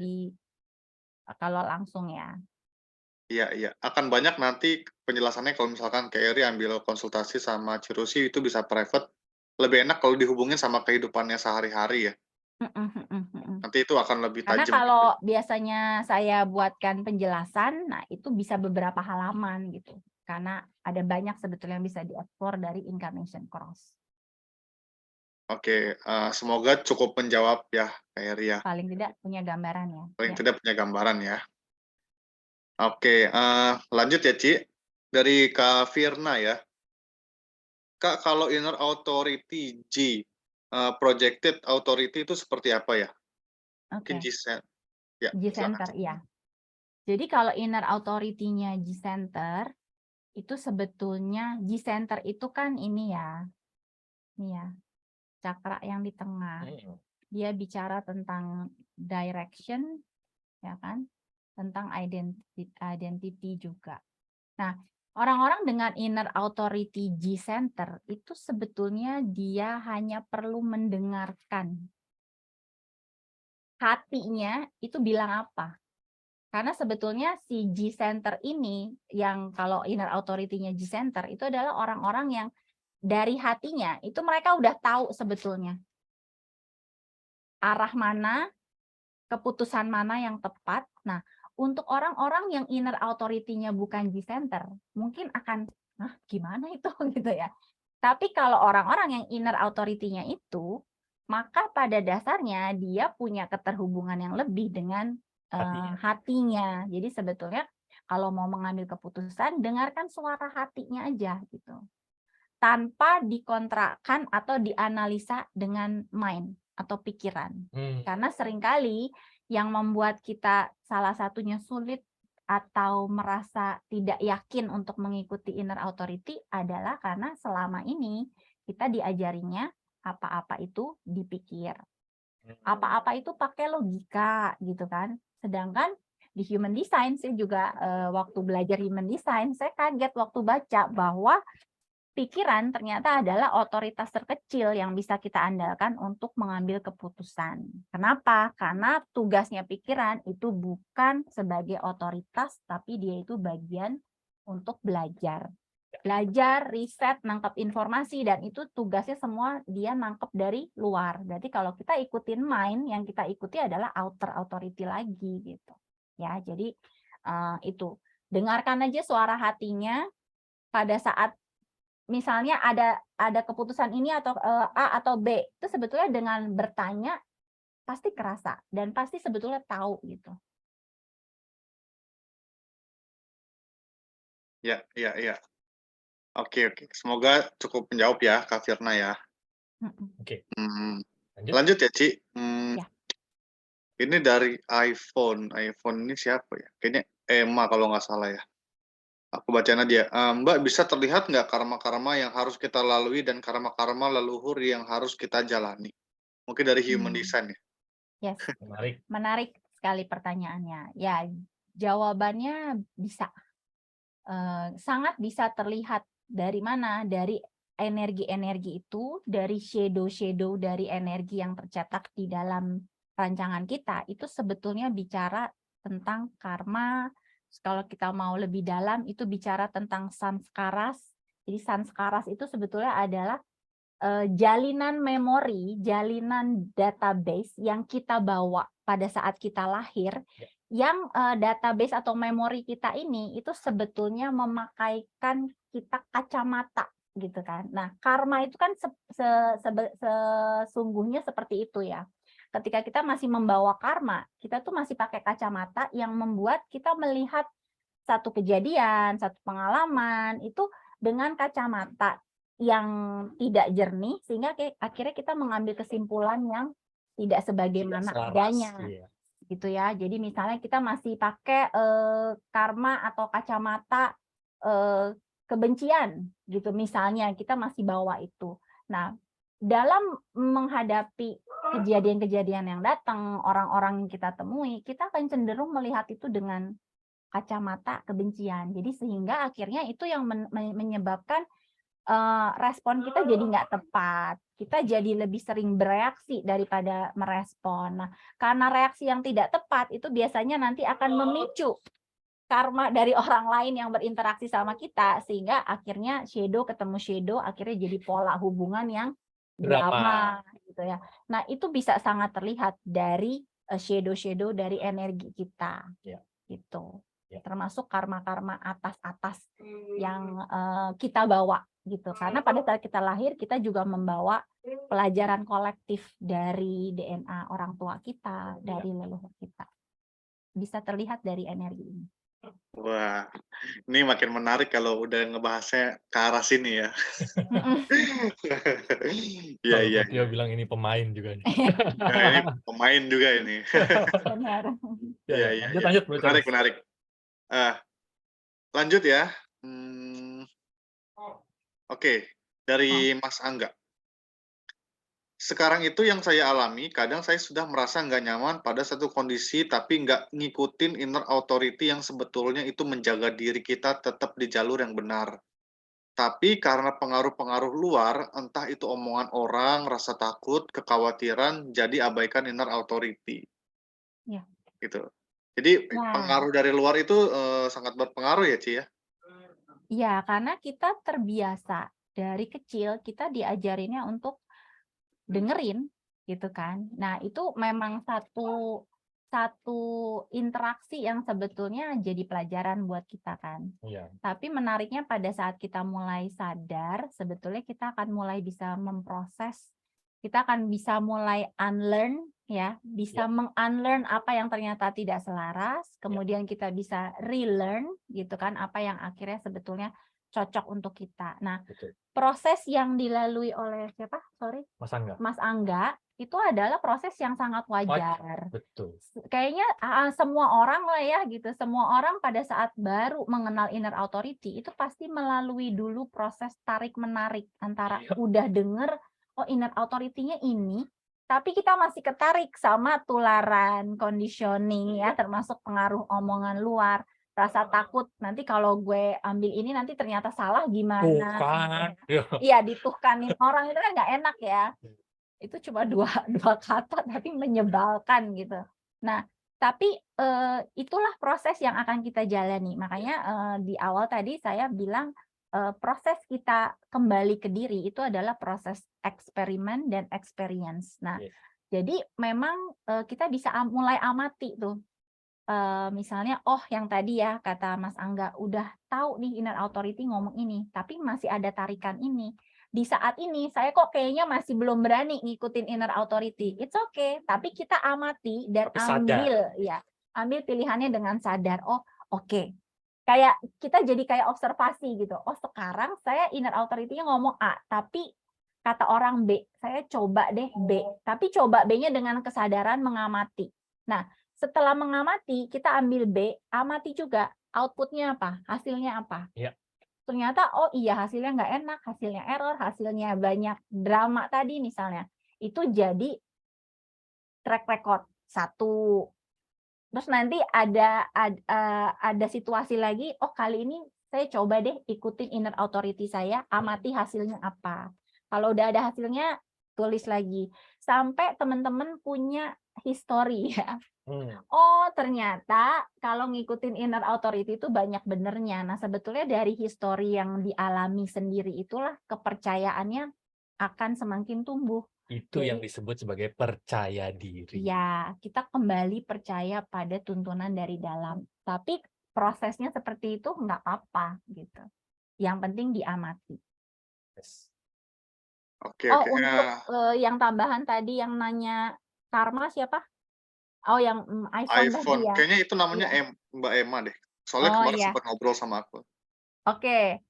S3: langsung ya.
S1: Iya. Akan banyak nanti penjelasannya kalau misalkan Kak Eri ambil konsultasi sama Cirusi itu bisa private. Lebih enak kalau dihubungin sama kehidupannya sehari-hari ya. Nanti itu akan lebih
S3: Karena
S1: tajam.
S3: kalau biasanya saya buatkan penjelasan, nah itu bisa beberapa halaman gitu. Karena ada banyak sebetulnya yang bisa dieksplor dari incarnation cross.
S1: Oke, semoga cukup menjawab ya, Kak Eri ya.
S3: Paling tidak punya gambaran ya.
S1: Paling tidak punya gambaran ya. Oke, lanjut ya, Ci. Dari Kak Firna ya. Kak, kalau inner authority G, projected authority itu seperti apa ya? Mungkin
S3: Oke,
S1: G-set ya,
S3: G-center,
S1: silakan.
S3: ya. Jadi kalau inner authority-nya G-center, itu sebetulnya G-center itu kan ini ya, cakra yang di tengah.
S2: Hmm.
S3: Dia bicara tentang direction, ya kan? Tentang identity juga. Nah, orang-orang dengan inner authority G-center itu sebetulnya dia hanya perlu mendengarkan. Hatinya itu bilang apa? Karena sebetulnya si G-center ini, yang kalau inner authority-nya G-center, itu adalah orang-orang yang dari hatinya, itu mereka udah tahu sebetulnya arah mana, keputusan mana yang tepat. Nah, untuk orang-orang yang inner authority-nya bukan G-center, mungkin akan, gimana itu gitu ya. Tapi kalau orang-orang yang inner authority-nya itu, maka pada dasarnya dia punya keterhubungan yang lebih dengan hatinya. Jadi sebetulnya kalau mau mengambil keputusan, dengarkan suara hatinya aja gitu. Tanpa dikontrakkan atau dianalisa dengan mind atau pikiran. Karena seringkali yang membuat kita salah satunya sulit atau merasa tidak yakin untuk mengikuti inner authority adalah karena selama ini kita diajarinya apa-apa itu dipikir. Apa-apa itu pakai logika gitu kan. Sedangkan di human design saya juga waktu belajar human design saya kaget waktu baca bahwa pikiran ternyata adalah otoritas terkecil yang bisa kita andalkan untuk mengambil keputusan. Kenapa? Karena tugasnya pikiran itu bukan sebagai otoritas, tapi dia itu bagian untuk belajar. Belajar, riset, nangkep informasi, dan itu tugasnya semua dia nangkep dari luar. Jadi kalau kita ikutin mind, yang kita ikuti adalah outer authority lagi gitu. Ya, jadi itu. Dengarkan aja suara hatinya pada saat misalnya ada keputusan ini atau A atau B, itu sebetulnya dengan bertanya pasti kerasa dan pasti sebetulnya tahu gitu.
S1: Ya, ya, ya. Oke, oke. Semoga cukup menjawab ya, Kak Firna ya.
S2: Oke, lanjut.
S1: Lanjut ya, Ci.
S3: Ya.
S1: Ini dari iPhone. iPhone ini siapa ya? Kayaknya Emma kalau nggak salah ya. Aku bacain aja. Mbak, bisa terlihat nggak karma-karma yang harus kita lalui dan karma-karma leluhur yang harus kita jalani? Mungkin dari human design ya.
S3: Yes,
S2: Menarik.
S3: menarik sekali pertanyaannya. Ya, jawabannya bisa. Sangat bisa terlihat dari mana? Dari energi-energi itu, dari shadow-shadow dari energi yang tercetak di dalam rancangan kita, itu sebetulnya bicara tentang karma. Kalau kita mau lebih dalam, itu bicara tentang sanskaras. Jadi sanskaras itu sebetulnya adalah jalinan memori, jalinan database yang kita bawa pada saat kita lahir, yang database atau memori kita ini itu sebetulnya memakaikan kita kacamata gitu kan. Nah, karma itu kan sesungguhnya seperti itu ya. Ketika kita masih membawa karma, kita tuh masih pakai kacamata yang membuat kita melihat satu kejadian, satu pengalaman itu dengan kacamata yang tidak jernih, sehingga akhirnya kita mengambil kesimpulan yang tidak sebagaimana adanya. Gitu ya. Jadi misalnya kita masih pakai karma atau kacamata kebencian gitu, misalnya kita masih bawa itu. Nah, dalam menghadapi kejadian-kejadian yang datang, orang-orang yang kita temui, kita akan cenderung melihat itu dengan kacamata kebencian. Jadi sehingga akhirnya itu yang menyebabkan respon kita jadi nggak tepat. Kita jadi lebih sering bereaksi daripada merespon. Nah, karena reaksi yang tidak tepat itu biasanya nanti akan memicu karma dari orang lain yang berinteraksi sama kita, sehingga akhirnya shadow ketemu shadow, akhirnya jadi pola hubungan yang drama gitu ya. Nah, itu bisa sangat terlihat dari shadow-shadow dari energi kita. Gitu. Termasuk karma-karma atas-atas yang kita bawa gitu. Karena pada saat kita lahir kita juga membawa pelajaran kolektif dari DNA orang tua kita, dari leluhur kita. Bisa terlihat dari energi ini.
S1: Wah, ini makin menarik kalau udah ngebahasnya ke arah sini ya.
S3: Mhm.
S1: Iya
S2: Kalau
S1: iya
S2: Mas Tio
S1: iya.
S2: bilang ini pemain juga nih.
S1: Nah, ini pemain juga ini.
S3: Benar.
S2: Ya,
S1: Iya
S2: ya,
S1: iya
S2: lanjut
S1: iya.
S2: lanjut Bro
S1: Menarik
S2: Charles.
S1: menarik. Ah, lanjut ya. Mmm, oke,
S3: Oh,
S1: dari Mas Angga. Sekarang itu yang saya alami, kadang saya sudah merasa nggak nyaman pada satu kondisi, tapi nggak ngikutin inner authority yang sebetulnya itu menjaga diri kita tetap di jalur yang benar. Tapi karena pengaruh-pengaruh luar, entah itu omongan orang, rasa takut, kekhawatiran, jadi abaikan inner authority,
S3: ya.
S1: gitu. Jadi
S3: Ya,
S1: pengaruh dari luar itu, sangat berpengaruh ya, Ci, ya?
S3: ya, karena kita terbiasa dari kecil kita diajarinnya untuk dengerin gitu kan. Nah, itu memang satu satu interaksi yang sebetulnya jadi pelajaran buat kita kan.
S2: Iya,
S3: Tapi menariknya pada saat kita mulai sadar, sebetulnya kita akan mulai bisa memproses, kita akan bisa mulai unlearn ya,
S2: iya,
S3: bisa meng-unlearn apa yang ternyata tidak selaras,
S2: iya,
S3: kemudian kita bisa relearn gitu kan, apa yang akhirnya sebetulnya cocok untuk kita. Nah,
S2: betul.
S3: proses yang dilalui oleh siapa? Sorry,
S2: Mas Angga.
S3: Mas Angga, itu adalah proses yang sangat
S2: Wajar,
S3: wajar.
S2: betul.
S3: Kayaknya semua orang lah ya gitu, semua orang pada saat baru mengenal inner authority itu pasti melalui dulu proses tarik-menarik antara
S2: Iya,
S3: udah denger, oh inner authority-nya ini, tapi kita masih ketarik sama tularan conditioning ya, termasuk pengaruh omongan luar, rasa takut nanti kalau gue ambil ini nanti ternyata salah gimana.
S2: bukan. Iya.
S3: Iya, dituhkanin orang itu kan nggak enak ya. Itu cuma dua dua kata tapi menyebalkan gitu. Nah, tapi, itulah proses yang akan kita jalani. Makanya, di awal tadi saya bilang, proses kita kembali ke diri itu adalah proses eksperimen dan experience. Nah,
S2: Yes.
S3: jadi memang, kita bisa mulai amati tuh, misalnya, oh yang tadi ya kata Mas Angga, udah tahu nih inner authority ngomong ini, tapi masih ada tarikan ini. Di saat ini saya kok kayaknya masih belum berani ngikutin inner authority. It's okay, tapi kita amati dan
S2: Tapi sadar.
S3: ambil pilihannya dengan sadar. Oh, oke. Kayak kita jadi kayak observasi gitu. Oh, sekarang saya inner authority-nya ngomong A, tapi kata orang B. Saya coba deh B, tapi coba B-nya dengan kesadaran mengamati. Nah, setelah mengamati, kita ambil B, amati juga output-nya apa, hasilnya apa.
S2: Iya,
S3: Ternyata, oh iya hasilnya nggak enak, hasilnya error, hasilnya banyak drama tadi misalnya. Itu jadi track record, satu. Terus nanti ada situasi lagi, oh kali ini saya coba deh ikutin inner authority saya, amati hasilnya apa. Kalau udah ada hasilnya, tulis lagi. Sampai teman-teman punya history ya. Oh, ternyata kalau ngikutin inner authority itu banyak benernya. Nah, sebetulnya dari history yang dialami sendiri itulah kepercayaannya akan semakin tumbuh.
S2: itu yang
S3: Jadi,
S2: disebut sebagai percaya diri.
S3: ya, kita kembali percaya pada tuntunan dari dalam. Tapi prosesnya seperti itu nggak apa-apa gitu. Yang penting diamati.
S2: Yes.
S1: Oke
S3: Oh,
S1: oke,
S3: untuk yang tambahan tadi yang nanya karma siapa? Oh, yang iPhone tadi
S1: iPhone,
S3: ya?
S1: kayaknya itu namanya
S3: Iya.
S1: Mbak Emma deh. Soalnya
S3: Oh
S1: kemarin
S3: iya.
S1: sempat ngobrol sama aku.
S3: Oke,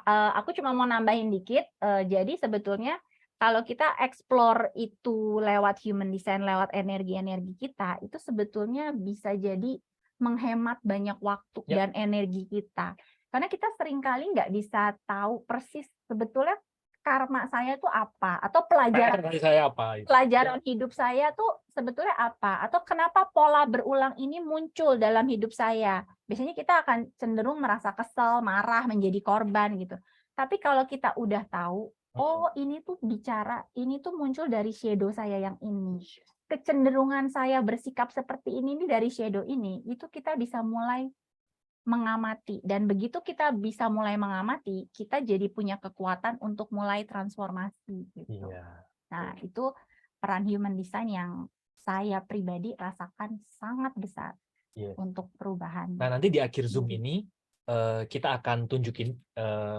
S3: aku cuma mau nambahin dikit, jadi sebetulnya kalau kita explore itu lewat human design, lewat energi-energi kita, itu sebetulnya bisa jadi menghemat banyak waktu
S2: Ya,
S3: dan energi kita. Karena kita seringkali nggak bisa tahu persis sebetulnya karma saya itu apa, atau
S2: PR dari saya apa itu?
S3: pelajaran hidup saya tuh sebetulnya apa? Atau kenapa pola berulang ini muncul dalam hidup saya? Biasanya kita akan cenderung merasa kesel, marah, menjadi korban gitu. Tapi kalau kita udah tahu, oh ini tuh bicara, ini tuh muncul dari shadow saya yang ini. Kecenderungan saya bersikap seperti ini dari shadow ini, itu kita bisa mulai mengamati. Dan begitu kita bisa mulai mengamati, kita jadi punya kekuatan untuk mulai transformasi gitu.
S2: Iya.
S3: Nah, itu peran human design yang saya pribadi rasakan sangat besar
S2: Iya.
S3: untuk perubahan.
S2: Nah, nanti di akhir Zoom ini kita akan tunjukin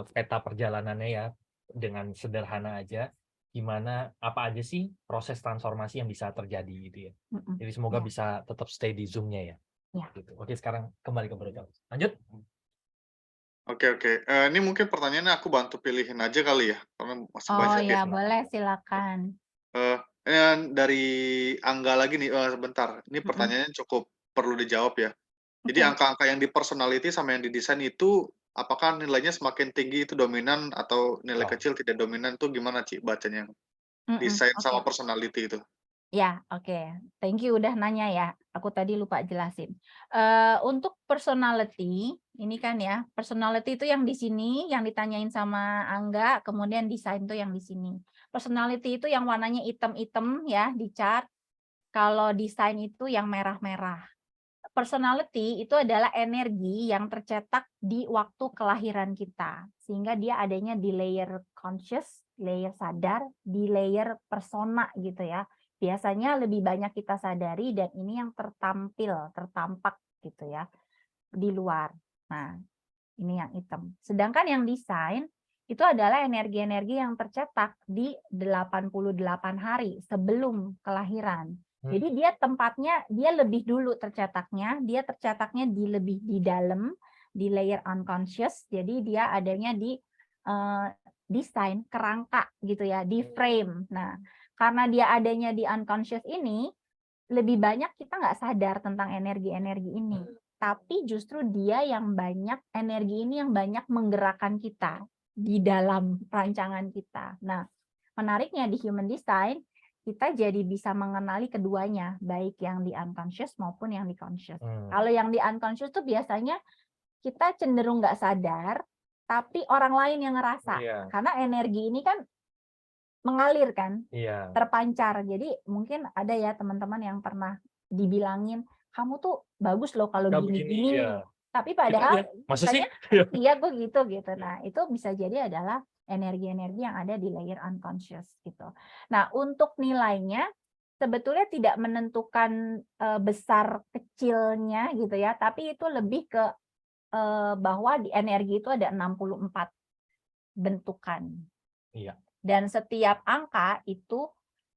S2: peta perjalanannya ya dengan sederhana aja gimana apa aja sih proses transformasi yang bisa terjadi gitu ya.
S3: Mm-mm.
S2: Jadi semoga
S3: Ya.
S2: bisa tetap stay di Zoom-nya ya.
S3: Ya.
S2: Gitu. Oke, sekarang kembali ke Bro Charles. Lanjut.
S1: Oke. Ini mungkin pertanyaannya aku bantu pilihin aja kali ya, karena masih
S3: Oh
S1: banyak ya.
S3: ya, boleh silakan.
S1: Dari Angga lagi nih, sebentar. Ini pertanyaannya cukup perlu dijawab ya. Jadi
S3: Oke.
S1: angka-angka yang di personality sama yang di desain itu, apakah nilainya semakin tinggi itu dominan atau nilai
S2: Oh.
S1: kecil tidak dominan itu gimana Ci bacanya? Desain
S3: Oke.
S1: sama personality itu?
S3: Ya, oke. Thank you udah nanya ya. Aku tadi lupa jelasin. Untuk personality, ini kan ya, personality itu yang di sini, yang ditanyain sama Angga, kemudian desain tuh yang di sini. Personality itu yang warnanya hitam-hitam ya di chart. Kalau desain itu yang merah-merah. Personality itu adalah energi yang tercetak di waktu kelahiran kita. Sehingga dia adanya di layer conscious, layer sadar, di layer persona gitu ya. Biasanya lebih banyak kita sadari dan ini yang tertampak gitu ya, di luar. Nah, ini yang hitam. Sedangkan yang desain itu adalah energi-energi yang tercetak di 88 hari sebelum kelahiran. Jadi dia tempatnya, dia lebih dulu tercetaknya, dia tercetaknya lebih di dalam, di layer unconscious, jadi dia adanya di desain kerangka gitu ya, di frame. Nah, karena dia adanya di unconscious ini, lebih banyak kita nggak sadar tentang energi-energi ini. Tapi justru dia yang banyak, energi ini yang banyak menggerakkan kita di dalam rancangan kita. Nah, menariknya di human design, kita jadi bisa mengenali keduanya, baik yang di unconscious maupun yang di conscious. Kalau yang di unconscious tuh biasanya kita cenderung nggak sadar, tapi orang lain yang ngerasa. Karena energi ini kan mengalir kan, terpancar. Jadi mungkin ada ya teman-teman yang pernah dibilangin, kamu tuh bagus loh kalau gini-gini. Tapi padahal misalnya, iya gue gitu. Nah itu bisa jadi adalah energi-energi yang ada di layer unconscious gitu. Nah untuk nilainya sebetulnya tidak menentukan besar kecilnya gitu ya, tapi itu lebih ke bahwa di energi itu ada 64 bentukan. Iya. Dan setiap angka itu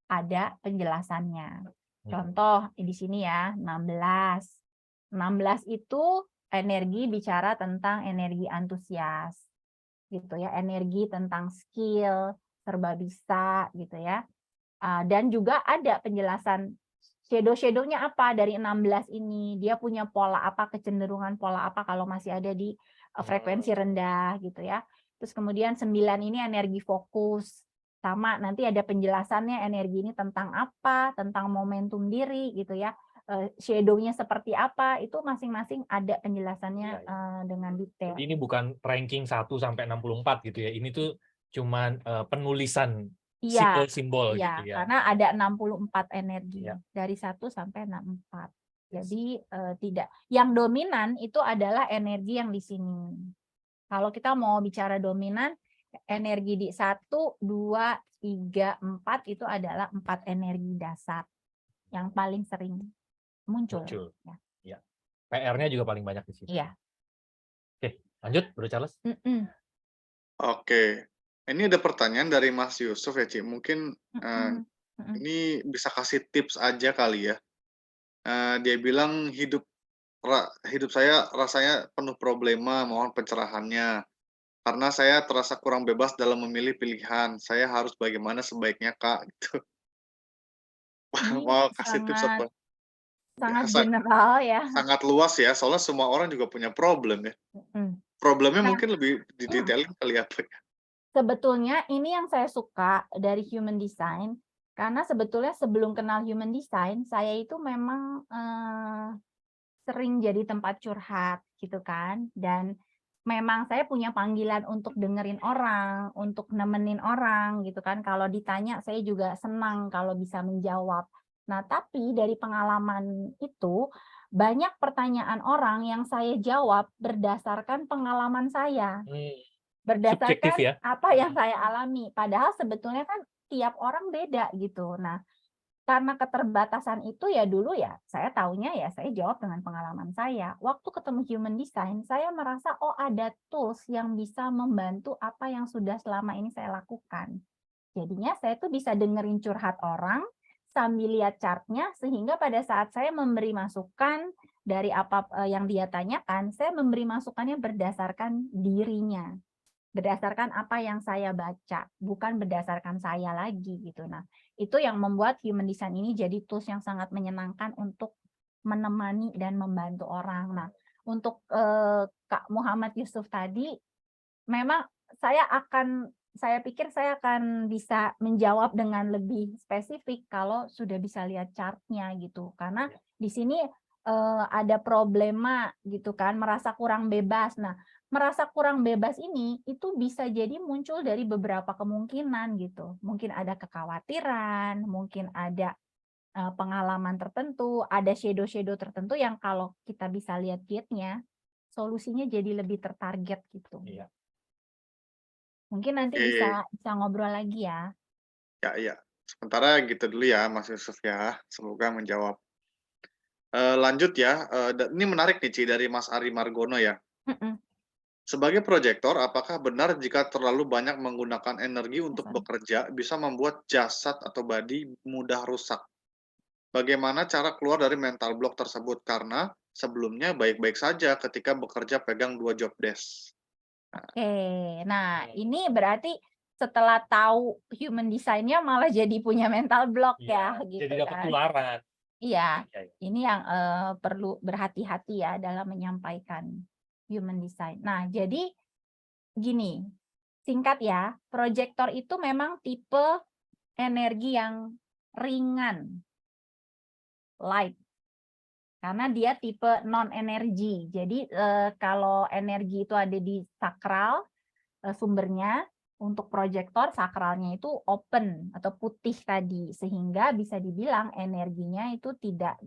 S3: ada penjelasannya. Contoh di sini ya, 16. 16 itu energi bicara tentang energi antusias. Gitu ya, energi tentang skill, serba bisa gitu ya. Dan juga ada penjelasan shadow-shadow-nya apa dari 16 ini. Dia punya pola apa, kecenderungan pola apa kalau masih ada di frekuensi rendah gitu ya. Terus kemudian 9 ini energi fokus. Sama nanti ada penjelasannya energi ini tentang apa, tentang momentum diri gitu ya. Shadow-nya seperti apa, itu masing-masing ada penjelasannya dengan detail.
S2: Jadi ini bukan ranking 1 sampai 64 gitu ya. Ini tuh cuman penulisan simbol-simbol gitu ya.
S3: Karena ada 64 energi dari 1 sampai 64. Jadi tidak, yang dominan itu adalah energi yang di sini. Kalau kita mau bicara dominan, energi di 1, 2, 3, 4 itu adalah 4 energi dasar yang paling sering muncul.
S2: Ya. PR-nya juga paling banyak di sini.
S3: Iya.
S2: Oke, lanjut Bro Charles.
S1: Oke. Ini ada pertanyaan dari Mas Yusuf ya, Ci. Mungkin ini bisa kasih tips aja kali ya. Dia bilang hidup saya rasanya penuh problema, mohon pencerahannya. Karena saya terasa kurang bebas dalam memilih pilihan. Saya harus bagaimana sebaiknya, Kak? Gitu. Mau kasih tips apa?
S3: Sangat general ya.
S1: Sangat luas ya, soalnya semua orang juga punya problem ya. Problemnya mungkin lebih didetailin kali apa ya?
S3: Sebetulnya ini yang saya suka dari human design, karena sebetulnya sebelum kenal human design, saya itu memang sering jadi tempat curhat gitu kan, dan memang saya punya panggilan untuk dengerin orang, untuk nemenin orang gitu kan. Kalau ditanya saya juga senang kalau bisa menjawab. Nah, tapi dari pengalaman itu banyak pertanyaan orang yang saya jawab berdasarkan pengalaman saya. Berdasarkan apa yang saya alami. Padahal sebetulnya kan tiap orang beda gitu. Nah, karena keterbatasan itu ya dulu ya, saya taunya ya saya jawab dengan pengalaman saya. Waktu ketemu human design, saya merasa oh ada tools yang bisa membantu apa yang sudah selama ini saya lakukan. Jadinya saya tuh bisa dengerin curhat orang sambil lihat chartnya, sehingga pada saat saya memberi masukan, dari apa yang dia tanyakan, saya memberi masukannya berdasarkan dirinya, berdasarkan apa yang saya baca, bukan berdasarkan saya lagi gitu. Nah, itu yang membuat human design ini jadi tools yang sangat menyenangkan untuk menemani dan membantu orang. Nah, untuk Kak Muhammad Yusuf tadi, memang saya pikir saya akan bisa menjawab dengan lebih spesifik kalau sudah bisa lihat chartnya gitu. Karena di sini ada problema gitu kan, merasa kurang bebas. Nah, merasa kurang bebas ini itu bisa jadi muncul dari beberapa kemungkinan gitu. Mungkin ada kekhawatiran, mungkin ada pengalaman tertentu, ada shadow-shadow tertentu yang kalau kita bisa lihat gate-nya, solusinya jadi lebih tertarget gitu.
S2: Iya.
S3: Mungkin nanti
S1: Oke.
S3: bisa ngobrol lagi ya.
S1: Ya. Sementara gitu dulu ya, Mas Yusuf ya. Semoga menjawab. Lanjut ya, ini menarik nih, Ci, dari Mas Ari Margono ya.
S3: Mhm.
S1: Sebagai proyektor, apakah benar jika terlalu banyak menggunakan energi untuk
S3: Sorry.
S1: bekerja bisa membuat jasad atau badi mudah rusak? Bagaimana cara keluar dari mental block tersebut? Karena sebelumnya baik-baik saja ketika bekerja pegang 2 job desk.
S3: Oke, nah ini berarti setelah tahu human design-nya malah jadi punya mental block ya,
S2: Iya,
S3: gitu
S2: jadi dapat
S3: kan.
S2: tularan.
S3: Iya,
S2: Iya, iya.
S3: ini yang perlu berhati-hati ya dalam menyampaikan human design. Nah, jadi gini, singkat ya, proyektor itu memang tipe energi yang ringan, light. Karena dia tipe non-energi. Jadi kalau energi itu ada di sakral, sumbernya, untuk proyektor sakralnya itu open atau putih tadi, sehingga bisa dibilang energinya itu tidak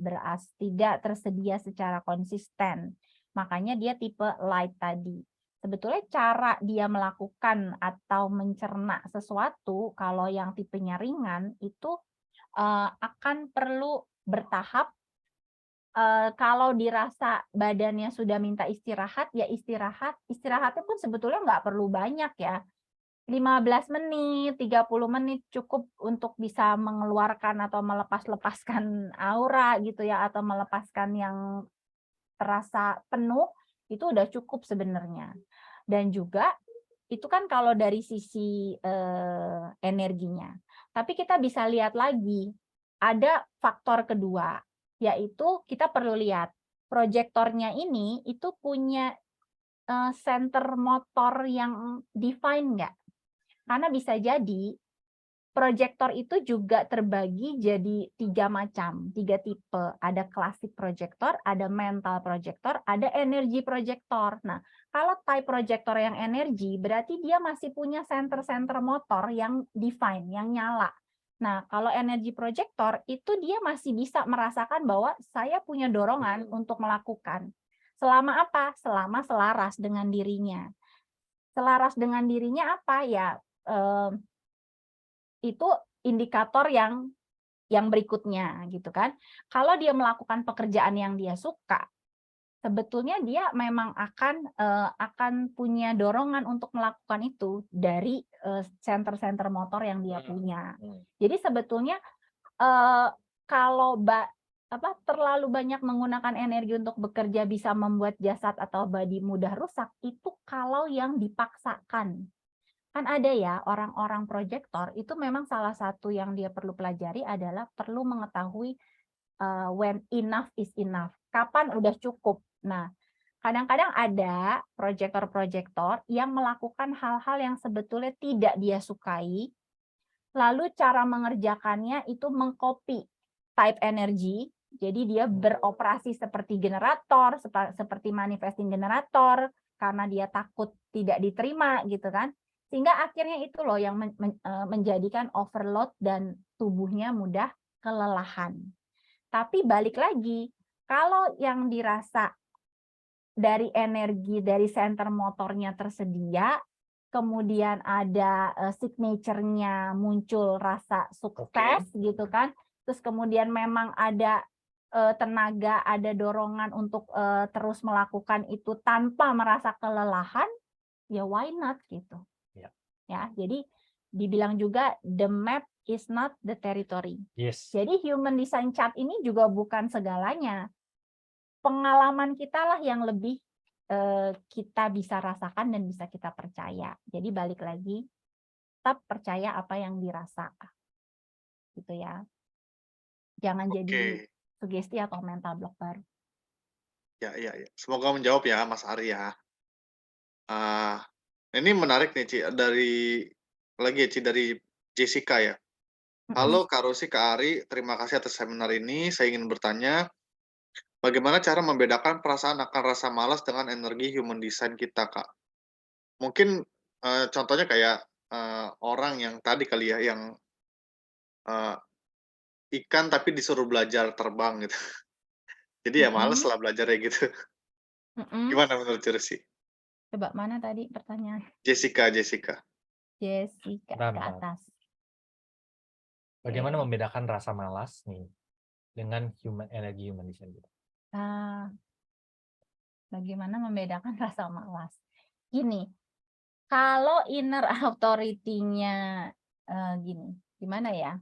S3: tersedia secara konsisten. Makanya dia tipe light tadi. Sebetulnya cara dia melakukan atau mencerna sesuatu, kalau yang tipenya ringan, itu akan perlu bertahap. Kalau dirasa badannya sudah minta istirahat, ya istirahat. Istirahatnya pun sebetulnya nggak perlu banyak ya. 15 menit, 30 menit cukup untuk bisa mengeluarkan atau melepaskan aura gitu ya, atau melepaskan yang terasa penuh, itu udah cukup sebenarnya. Dan juga itu kan kalau dari sisi energinya. Tapi kita bisa lihat lagi, ada faktor kedua, yaitu kita perlu lihat proyektornya ini itu punya center motor yang define nggak? Karena bisa jadi proyektor itu juga terbagi jadi 3 macam, 3 tipe. Ada klasik proyektor, ada mental proyektor, ada energi proyektor. Nah, kalau type proyektor yang energi, berarti dia masih punya center-center motor yang define, yang nyala. Nah, kalau energi proyektor, itu dia masih bisa merasakan bahwa saya punya dorongan untuk melakukan. Selama apa? Selama selaras dengan dirinya. Selaras dengan dirinya apa? Ya, itu indikator yang berikutnya gitu kan. Kalau dia melakukan pekerjaan yang dia suka, sebetulnya dia memang akan punya dorongan untuk melakukan itu dari center-center motor yang dia punya. Jadi sebetulnya kalau terlalu banyak menggunakan energi untuk bekerja bisa membuat jasad atau badi mudah rusak, itu kalau yang dipaksakan. Kan ada ya orang-orang proyektor itu memang salah satu yang dia perlu pelajari adalah perlu mengetahui when enough is enough. Kapan udah cukup. Nah, kadang-kadang ada proyektor-proyektor yang melakukan hal-hal yang sebetulnya tidak dia sukai, lalu cara mengerjakannya itu mengcopy type energi. Jadi dia beroperasi seperti generator, seperti manifesting generator, karena dia takut tidak diterima gitu kan. Sehingga akhirnya itu loh yang menjadikan overload dan tubuhnya mudah kelelahan. Tapi balik lagi, kalau yang dirasa dari energi dari center motornya tersedia, kemudian ada signature-nya muncul rasa sukses gitu kan, terus kemudian memang ada tenaga, ada dorongan untuk terus melakukan itu tanpa merasa kelelahan, ya why not gitu. Ya, jadi dibilang juga the map is not the territory.
S2: Yes.
S3: Jadi human design chart ini juga bukan segalanya. pengalaman kita lah yang lebih kita bisa rasakan dan bisa kita percaya. Jadi balik lagi, tetap percaya apa yang dirasa, gitu ya. Jangan jadi
S1: Oke.
S3: sugesti atau mental block baru.
S1: Ya, ya, ya. Semoga menjawab ya, Mas Ari ya. Ah, ini menarik nih, Ci, dari Jessica ya.
S3: Mhm.
S1: Halo Kak Rosi, Kak Ari, terima kasih atas seminar ini. Saya ingin bertanya, bagaimana cara membedakan perasaan akan rasa malas dengan energi human design kita, Kak? Mungkin, contohnya kayak, orang yang tadi kali ya, yang, eee, ikan tapi disuruh belajar terbang gitu. Jadi ya males
S3: Mhm.
S1: lah belajarnya gitu.
S3: Mhm.
S1: Gimana menurut Rosi?
S3: Coba mana tadi pertanyaan?
S1: Jessica Jessica.
S3: Jessica
S2: Bentar,
S3: ke
S2: bentar.
S3: atas.
S2: Bagaimana
S3: Oke.
S2: membedakan rasa malas nih dengan energi human design gitu?
S3: Bagaimana membedakan rasa malas? Gini, kalau inner authority-nya gini, gimana ya?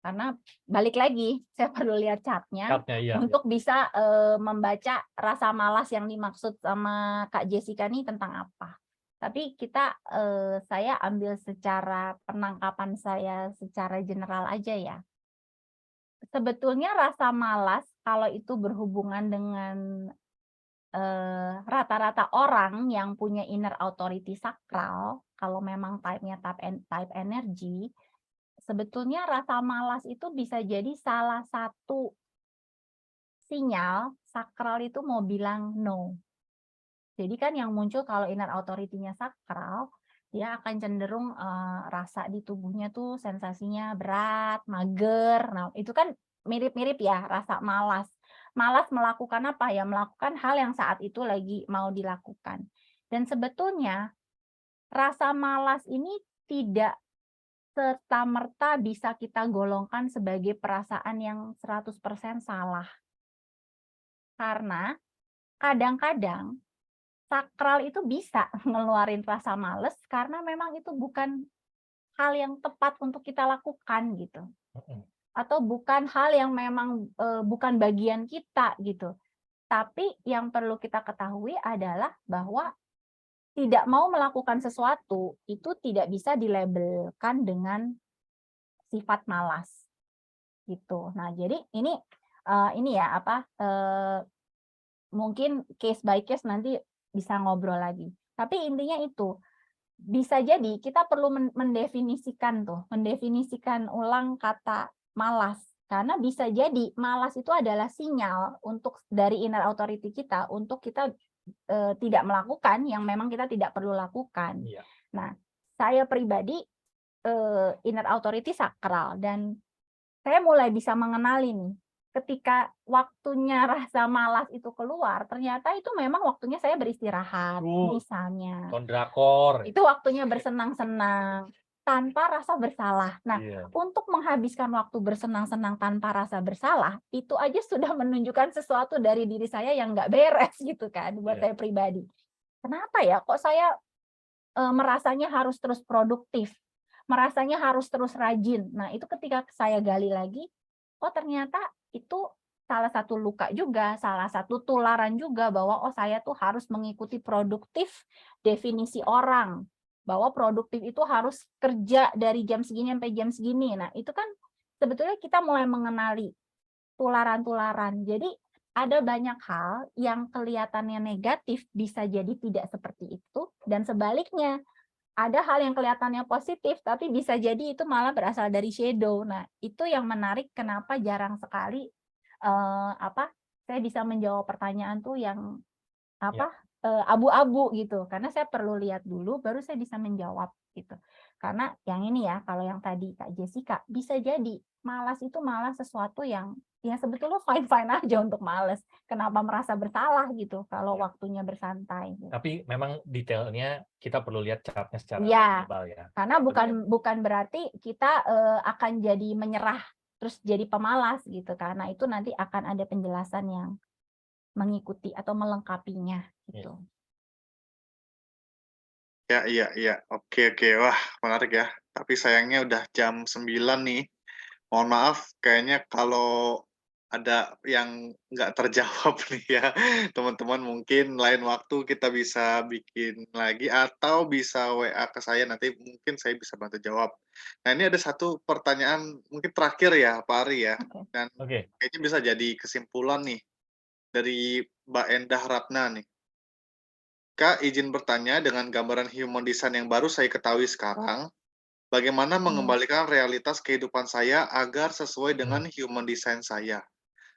S3: Karena balik lagi, saya perlu lihat chart-nya
S2: Chartnya, iya.
S3: untuk bisa membaca rasa malas yang dimaksud sama Kak Jessica ini tentang apa. Tapi saya ambil secara penangkapan saya secara general aja ya. Sebetulnya rasa malas kalau itu berhubungan dengan rata-rata orang yang punya inner authority sakral, kalau memang type-nya type energi, sebetulnya rasa malas itu bisa jadi salah satu sinyal sakral itu mau bilang no. Jadi kan yang muncul kalau inner authority-nya sakral, dia akan cenderung rasa di tubuhnya tuh sensasinya berat, mager. Nah, itu kan mirip-mirip ya rasa malas. Malas melakukan apa ya? Melakukan hal yang saat itu lagi mau dilakukan. Dan sebetulnya rasa malas ini tidak serta-merta bisa kita golongkan sebagai perasaan yang 100% salah. Karena kadang-kadang sakral itu bisa ngeluarin rasa males karena memang itu bukan hal yang tepat untuk kita lakukan gitu.
S2: Mhm.
S3: Atau bukan hal yang memang bukan bagian kita gitu. Tapi yang perlu kita ketahui adalah bahwa tidak mau melakukan sesuatu itu tidak bisa dilabelkan dengan sifat malas gitu. Nah, jadi ini ya apa mungkin case by case nanti bisa ngobrol lagi. Tapi intinya itu bisa jadi kita perlu mendefinisikan ulang kata malas. Karena bisa jadi malas itu adalah sinyal untuk dari inner authority kita untuk kita tidak melakukan yang memang kita tidak perlu lakukan.
S2: Iya.
S3: Nah, saya pribadi inner authority sakral dan saya mulai bisa mengenali nih ketika waktunya rasa malas itu keluar, ternyata itu memang waktunya saya beristirahat, misalnya.
S2: Nonton drakor.
S3: Itu waktunya bersenang-senang tanpa rasa bersalah. Nah,
S2: Iya.
S3: untuk menghabiskan waktu bersenang-senang tanpa rasa bersalah, itu aja sudah menunjukkan sesuatu dari diri saya yang nggak beres gitu kan, buat
S2: Iya.
S3: saya pribadi. Kenapa ya kok saya merasanya harus terus produktif, merasanya harus terus rajin. Nah, itu ketika saya gali lagi, oh ternyata itu salah satu luka juga, salah satu tularan juga bahwa oh saya tuh harus mengikuti produktif definisi orang. Bahwa produktif itu harus kerja dari jam segini sampai jam segini. Nah, itu kan sebetulnya kita mulai mengenali tularan-tularan. Jadi ada banyak hal yang kelihatannya negatif bisa jadi tidak seperti itu dan sebaliknya ada hal yang kelihatannya positif tapi bisa jadi itu malah berasal dari shadow. Nah, itu yang menarik kenapa jarang sekali saya bisa menjawab pertanyaan tuh yang
S2: Ya.
S3: abu-abu gitu. Karena saya perlu lihat dulu baru saya bisa menjawab gitu. Karena yang ini ya, kalau yang tadi Kak Jessica bisa jadi malas itu malah sesuatu yang ya sebetulnya fine-fine aja untuk malas. Kenapa merasa bersalah gitu kalau
S2: Ya.
S3: waktunya bersantai gitu.
S2: Tapi memang detailnya kita perlu lihat chartnya secara
S3: Iya,
S2: global ya.
S3: karena bukan berarti kita akan jadi menyerah terus jadi pemalas gitu. Karena itu nanti akan ada penjelasan yang mengikuti atau melengkapinya gitu.
S1: Ya, iya, iya. Oke, oke. Wah, menarik ya. Tapi sayangnya udah jam 9 nih. Mohon maaf, kayaknya kalau ada yang nggak terjawab nih ya, teman-teman mungkin lain waktu kita bisa bikin lagi atau bisa WA ke saya, nanti mungkin saya bisa bantu jawab. Nah, ini ada satu pertanyaan mungkin terakhir ya, Pak Ari ya,
S3: Oke.
S1: dan
S2: Oke.
S1: kayaknya bisa jadi kesimpulan nih dari Mbak Endah Ratna nih. Kak, izin bertanya dengan gambaran human design yang baru saya ketahui sekarang, bagaimana mengembalikan realitas kehidupan saya agar sesuai dengan human design saya?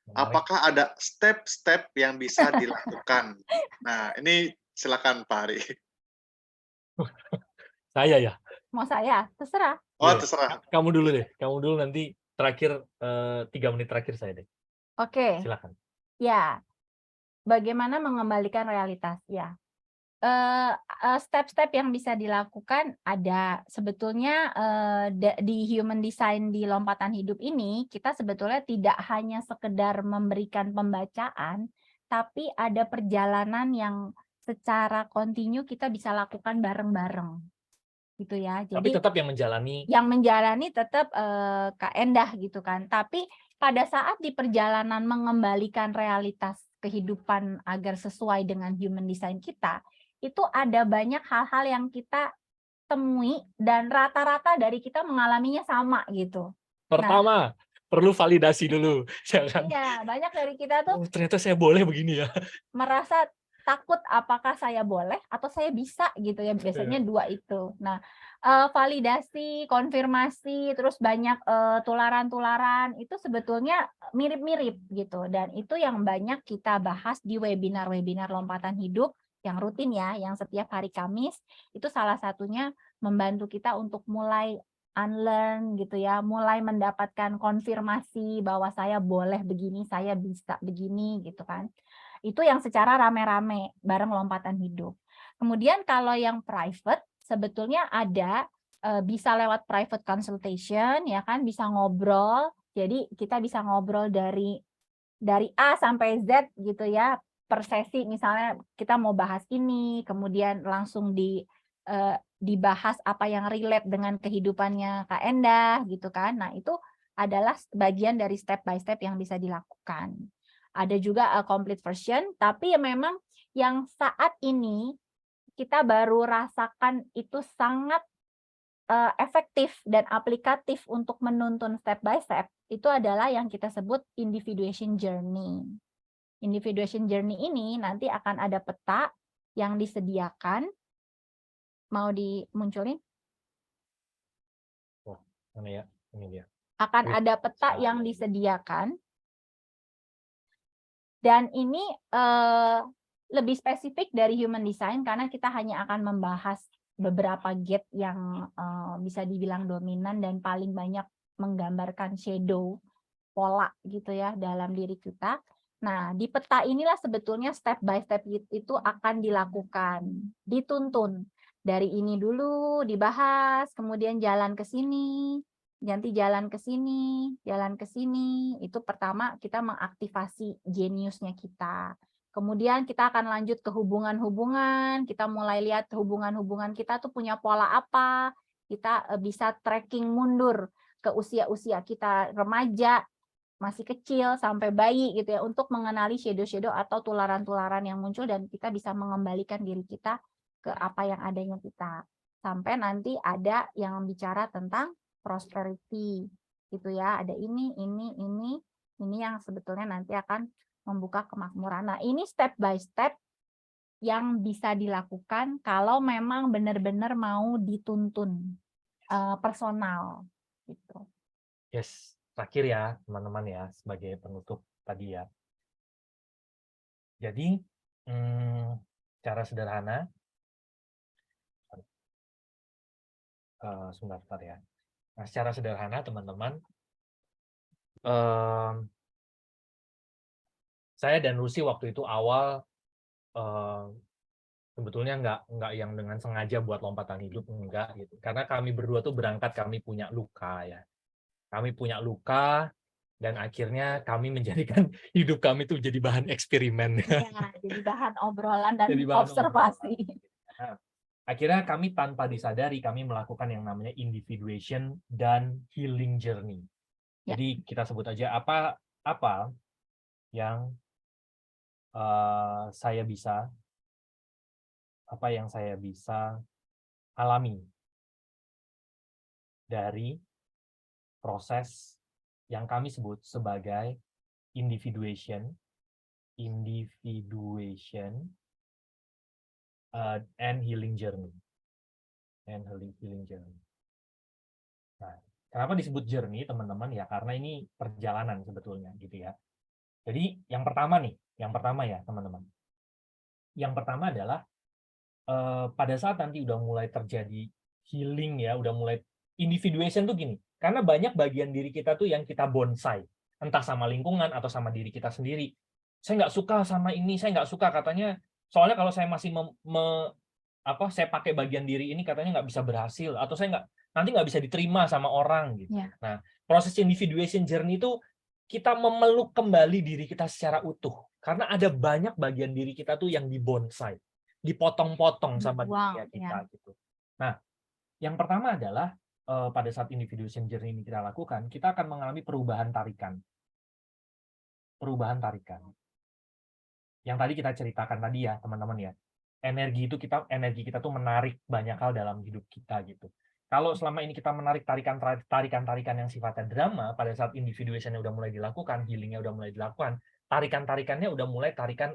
S2: Menarik.
S1: Apakah ada step-step yang bisa dilakukan? Nah, ini silakan Pak Ari.
S2: Saya ya.
S3: Mau saya? Terserah.
S1: Oh,
S2: Iya.
S1: terserah.
S2: Kamu dulu deh. Kamu dulu nanti terakhir 3 menit terakhir saya deh.
S3: Oke.
S2: Silakan.
S3: Ya, bagaimana mengembalikan realitas? Ya. Step-step yang bisa dilakukan ada sebetulnya di human design di lompatan hidup ini kita sebetulnya tidak hanya sekedar memberikan pembacaan, tapi ada perjalanan yang secara kontinu kita bisa lakukan bareng-bareng, gitu ya.
S2: Tapi
S3: Jadi
S2: tetap yang menjalani.
S3: yang menjalani tetap Kak Endah gitu kan. Tapi pada saat di perjalanan mengembalikan realitas kehidupan agar sesuai dengan human design kita, itu ada banyak hal-hal yang kita temui dan rata-rata dari kita mengalaminya sama gitu.
S2: Pertama, perlu validasi dulu. Jangan,
S3: Iya, banyak dari kita tuh
S2: oh ternyata saya boleh begini ya.
S3: merasa takut apakah saya boleh atau saya bisa gitu ya, biasanya
S2: Iya.
S3: dua itu. Nah, validasi, konfirmasi, terus banyak tularan-tularan itu sebetulnya mirip-mirip gitu, dan itu yang banyak kita bahas di webinar-webinar lompatan hidup yang rutin ya, yang setiap hari Kamis. Itu salah satunya membantu kita untuk mulai unlearn gitu ya, mulai mendapatkan konfirmasi bahwa saya boleh begini, saya bisa begini gitu kan. Itu yang secara rame-rame bareng lompatan hidup. Kemudian kalau yang private sebetulnya ada bisa lewat private consultation ya kan, bisa ngobrol. Jadi kita bisa ngobrol dari A sampai Z gitu ya, per sesi misalnya kita mau bahas ini, kemudian langsung dibahas apa yang relate dengan kehidupannya Kak Endah gitu kan. Nah, itu adalah bagian dari step by step yang bisa dilakukan. Ada juga complete version, tapi ya memang yang saat ini kita baru rasakan itu sangat efektif dan aplikatif untuk menuntun step by step, itu adalah yang kita sebut individuation journey. Individuation journey ini nanti akan ada peta yang disediakan. Mau dimunculin?
S2: Oh, mana ya? Ini dia.
S3: Akan
S2: Wih,
S3: ada peta yang disediakan. Dan ini lebih spesifik dari human design karena kita hanya akan membahas beberapa gate yang bisa dibilang dominan dan paling banyak menggambarkan shadow, pola gitu ya dalam diri kita. Nah, di peta inilah sebetulnya step by step itu akan dilakukan, dituntun. Dari ini dulu dibahas, kemudian jalan ke sini, ganti jalan ke sini, jalan ke sini. Itu pertama kita mengaktifasi geniusnya kita. Kemudian kita akan lanjut ke hubungan-hubungan, kita mulai lihat hubungan-hubungan kita tuh punya pola apa, kita bisa tracking mundur ke usia-usia kita remaja, masih kecil, sampai bayi gitu ya, untuk mengenali shadow-shadow atau tularan-tularan yang muncul dan kita bisa mengembalikan diri kita ke apa yang adanya kita. Sampai nanti ada yang bicara tentang prosperity gitu ya, ada ini yang sebetulnya nanti akan membuka kemakmuran. Nah, ini step by step yang bisa dilakukan kalau memang benar-benar mau dituntun personal gitu.
S2: Yes, terakhir ya teman-teman ya, sebagai penutup tadi ya. Jadi, cara sederhana, sebentar ya. Nah, secara sederhana teman-teman, saya dan Rusi waktu itu awal sebetulnya nggak yang dengan sengaja buat lompatan hidup, enggak gitu. Karena kami berdua tuh berangkat, kami punya luka ya. Kami punya luka dan akhirnya kami menjadikan hidup kami tuh jadi bahan eksperimen.
S3: Ya, jadi bahan obrolan dan
S2: Jadi bahan
S3: observasi.
S2: Nah, akhirnya kami tanpa disadari kami melakukan yang namanya individuation dan healing journey.
S3: Ya.
S2: Jadi kita sebut aja apa yang saya bisa alami dari proses yang kami sebut sebagai individuation and healing journey. Nah, kenapa disebut journey, teman-teman? Ya karena ini perjalanan sebetulnya, gitu ya. Jadi yang pertama ya, teman-teman. Yang pertama adalah pada saat nanti udah mulai terjadi healing ya, udah mulai individuation tuh gini. Karena banyak bagian diri kita tuh yang kita bonsai, entah sama lingkungan atau sama diri kita sendiri. Saya nggak suka sama ini, saya nggak suka katanya. Soalnya kalau saya masih saya pakai bagian diri ini katanya nggak bisa berhasil, atau saya nanti nggak bisa diterima sama orang gitu.
S3: Ya.
S2: Nah, proses individuation journey itu kita memeluk kembali diri kita secara utuh, karena ada banyak bagian diri kita tuh yang dibonsai, dipotong-potong sama dunia kita gitu. Nah, yang pertama adalah pada saat individuation journey ini kita lakukan, kita akan mengalami perubahan tarikan. Yang tadi kita ceritakan tadi ya, teman-teman ya. Energi kita tuh menarik banyak hal dalam hidup kita gitu. Kalau selama ini kita menarik tarikan-tarikan yang sifatnya drama, pada saat individuation-nya udah mulai dilakukan, healing-nya udah mulai dilakukan, tarikan-tarikannya udah mulai tarikan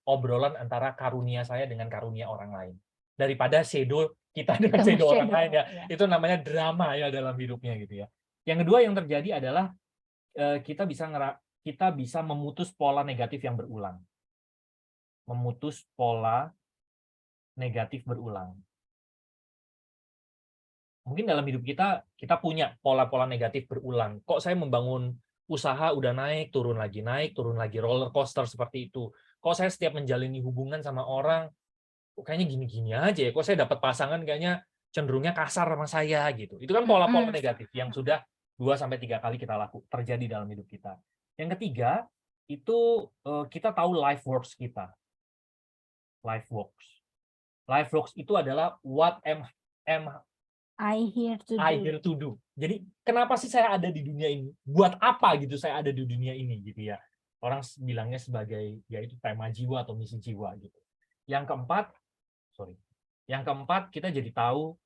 S2: obrolan antara karunia saya dengan karunia orang lain. Daripada shadow kita dengan shadow orang lain ya. Itu namanya drama ya dalam hidupnya gitu ya. Yang kedua yang terjadi adalah kita bisa memutus pola negatif yang berulang. Memutus pola negatif berulang. Mungkin dalam hidup kita punya pola-pola negatif berulang. Kok saya membangun usaha udah naik, turun lagi, roller coaster seperti itu. Kok saya setiap menjalani hubungan sama orang, kayaknya gini-gini aja ya. Kok saya dapat pasangan kayaknya cenderungnya kasar sama saya gitu. Itu kan pola-pola negatif yang sudah 2-3 kali kita terjadi dalam hidup kita. Yang ketiga, itu kita tahu life works kita. Life works itu adalah what am
S3: I here to do.
S2: Jadi kenapa sih saya ada di dunia ini? Buat apa gitu saya ada di dunia ini gitu ya. Orang bilangnya sebagai yaitu tema jiwa atau misi jiwa gitu. Yang keempat kita jadi tahu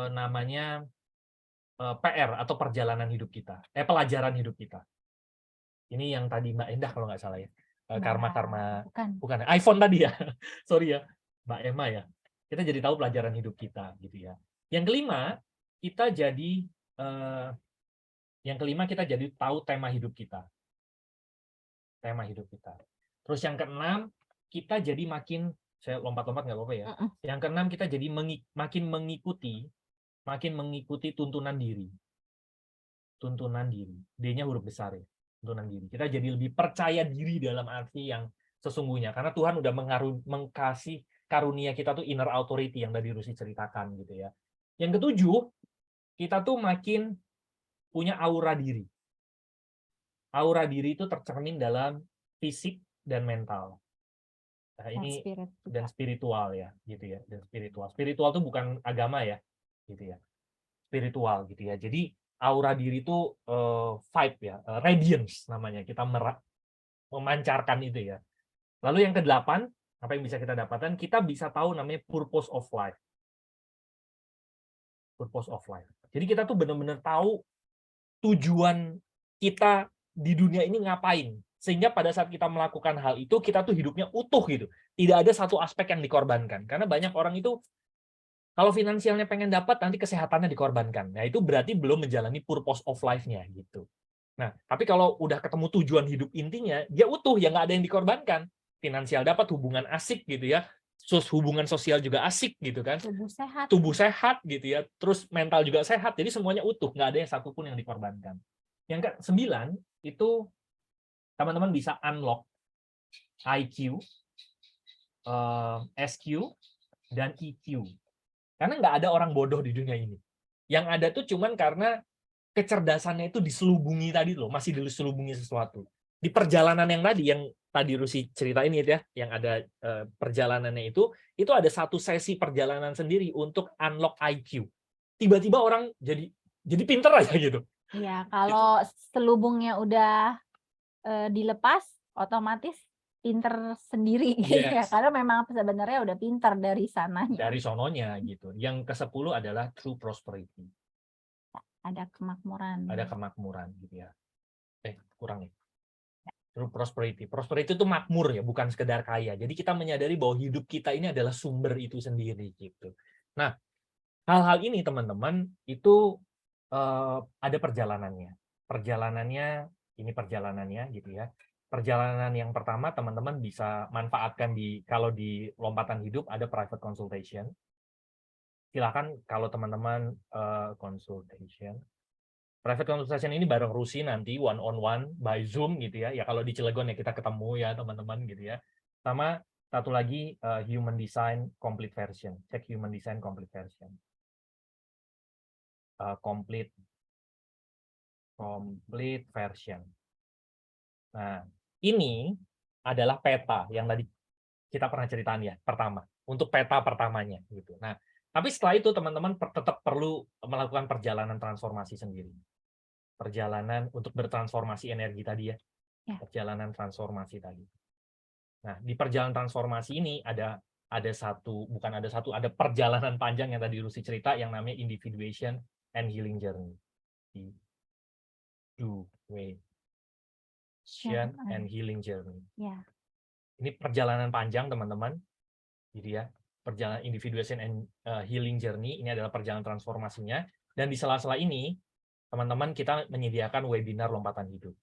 S2: namanya PR atau perjalanan hidup kita. Pelajaran hidup kita. Ini yang tadi Mbak Endah kalau nggak salah ya. Karma bukan iPhone tadi ya. Sorry ya, Mbak Emma ya. Kita jadi tahu pelajaran hidup kita gitu ya. Yang kelima, kita jadi tahu tema hidup kita. Terus yang keenam, kita jadi saya lompat-lompat nggak apa-apa ya. Yang keenam, kita jadi makin mengikuti tuntunan diri. D-nya huruf besar ya. Tuntunan diri. Kita jadi lebih percaya diri dalam arti yang sesungguhnya. Karena Tuhan udah mengkasih karunia kita tuh inner authority yang tadi Rusi ceritakan gitu ya. Yang ketujuh, kita tuh makin punya aura diri. Aura diri itu tercermin dalam fisik dan mental. Nah, ini dan spiritual ya, gitu ya. Dan spiritual tuh bukan agama ya, gitu ya. Spiritual gitu ya. Jadi aura diri itu vibe ya, radiance namanya. Kita memancarkan itu ya. Lalu yang kedelapan, apa yang bisa kita dapatkan? Kita bisa tahu namanya purpose of life. Jadi kita tuh benar-benar tahu tujuan kita di dunia ini ngapain. Sehingga pada saat kita melakukan hal itu, kita tuh hidupnya utuh gitu. Tidak ada satu aspek yang dikorbankan. Karena banyak orang itu, kalau finansialnya pengen dapat, nanti kesehatannya dikorbankan. Nah, itu berarti belum menjalani purpose of life-nya gitu. Nah, tapi kalau udah ketemu tujuan hidup intinya, dia utuh, ya nggak ada yang dikorbankan. Finansial dapat, hubungan asik gitu ya. Hubungan sosial juga asik gitu kan, tubuh sehat gitu ya, terus mental juga sehat, jadi semuanya utuh, nggak ada yang satupun yang dikorbankan. Yang ke-9 itu teman-teman bisa unlock IQ, SQ, dan EQ. Karena nggak ada orang bodoh di dunia ini. Yang ada tuh cuman karena kecerdasannya itu diselubungi tadi loh, masih diselubungi sesuatu. Di perjalanan yang tadi Rusi ceritain itu ya, yang ada perjalanannya itu ada satu sesi perjalanan sendiri untuk unlock IQ. Tiba-tiba orang jadi pinter aja gitu.
S3: Iya, kalau selubungnya udah dilepas otomatis pinter sendiri gitu ya.
S2: Yes.
S3: Karena memang sebenarnya udah pinter dari sananya.
S2: Dari sononya gitu. Yang ke-10 adalah true prosperity.
S3: Ada kemakmuran.
S2: Ada kemakmuran gitu ya. Kurang nih. True prosperity. Prosperity itu makmur ya, bukan sekedar kaya. Jadi kita menyadari bahwa hidup kita ini adalah sumber itu sendiri gitu. Nah, hal-hal ini teman-teman itu ada perjalanannya. Perjalanannya gitu ya. Perjalanan yang pertama teman-teman bisa manfaatkan kalau di lompatan hidup ada private consultation. Silakan kalau teman-teman consultation. Private consultation ini bareng Rusi nanti one on one by Zoom gitu ya. Ya kalau di Cilegon ya kita ketemu ya teman-teman gitu ya. Sama satu lagi Human Design Complete Version. Cek Human Design Complete Version. Complete version. Nah, ini adalah peta yang tadi kita pernah ceritain ya, pertama. Untuk peta pertamanya gitu. Nah, tapi setelah itu teman-teman tetap perlu melakukan perjalanan transformasi sendiri. Perjalanan untuk bertransformasi energi tadi ya. Perjalanan transformasi tadi. Nah, di perjalanan transformasi ini ada perjalanan panjang yang tadi Rusi cerita yang namanya individuation and healing journey. And healing journey. Ini perjalanan panjang teman-teman, gitu ya. Perjalanan individuation and healing journey ini adalah perjalanan transformasinya. Dan di sela-sela ini, teman-teman kita menyediakan webinar lompatan hidup.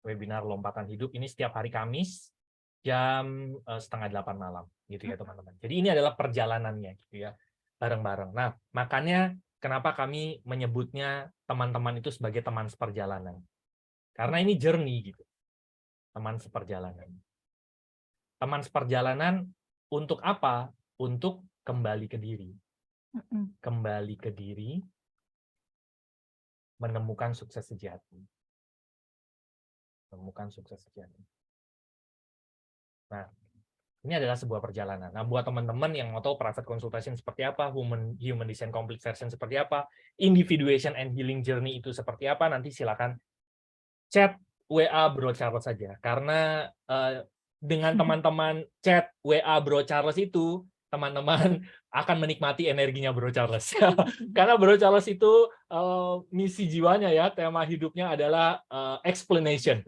S2: Webinar lompatan hidup ini setiap hari Kamis jam 7:30 malam, gitu ya teman-teman. Jadi ini adalah perjalanannya, gitu ya, bareng-bareng. Nah, makanya kenapa kami menyebutnya teman-teman itu sebagai teman seperjalanan. Karena ini journey gitu. Teman seperjalanan. Teman seperjalanan untuk apa? Untuk kembali ke diri. Kembali ke diri, menemukan sukses sejati. Menemukan sukses sejati. Nah, ini adalah sebuah perjalanan. Nah, buat teman-teman yang mau tahu private consultation seperti apa, human design complete version seperti apa, individuation and healing journey itu seperti apa, nanti silakan chat WA Bro Charles saja. Karena dengan teman-teman chat WA Bro Charles itu, teman-teman akan menikmati energinya Bro Charles. Karena Bro Charles itu misi jiwanya ya, tema hidupnya adalah explanation.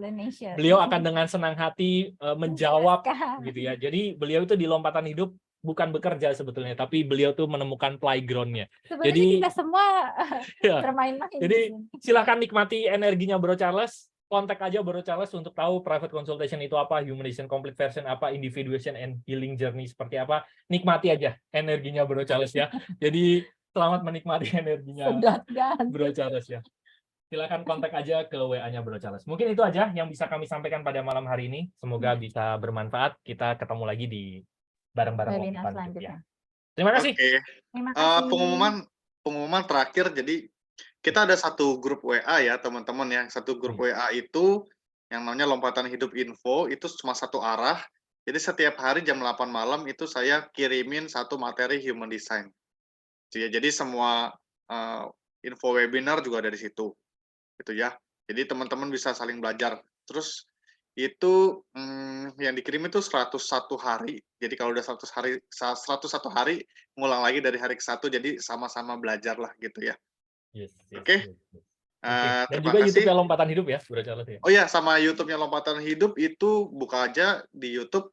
S2: Beliau akan dengan senang hati menjawab gitu ya. Jadi beliau itu di lompatan hidup bukan bekerja sebetulnya, tapi beliau tuh menemukan playground-nya.
S3: Jadi kita semua bermain-main.
S2: Jadi silakan nikmati energinya Bro Charles. Kontak aja Bro Charles untuk tahu private consultation itu apa, human design complete version apa, individuation and healing journey seperti apa. Nikmati aja energinya Bro Charles ya. Jadi selamat menikmati energinya Bro Charles ya. Silakan kontak aja ke WA-nya Bro Charles. Mungkin itu aja yang bisa kami sampaikan pada malam hari ini. Semoga bisa bermanfaat. Kita ketemu lagi di bareng-bareng selanjutnya. Terima kasih.
S1: Terima kasih. Pengumuman terakhir. Jadi kita ada satu grup WA ya teman-teman ya. Satu grup WA itu yang namanya Lompatan Hidup Info, itu cuma satu arah. Jadi setiap hari jam 8 malam itu saya kirimin satu materi human design. Jadi semua info webinar juga ada di situ. Gitu ya. Jadi teman-teman bisa saling belajar. Terus itu yang dikirim itu 101 hari. Jadi kalau udah 101 hari, ngulang lagi dari hari ke-1, jadi sama-sama belajar lah gitu ya. Oke.
S2: Dan juga YouTube-nya Lompatan Hidup ya, Bro Charles ya.
S1: Oh ya, sama YouTube-nya Lompatan Hidup itu buka aja di YouTube,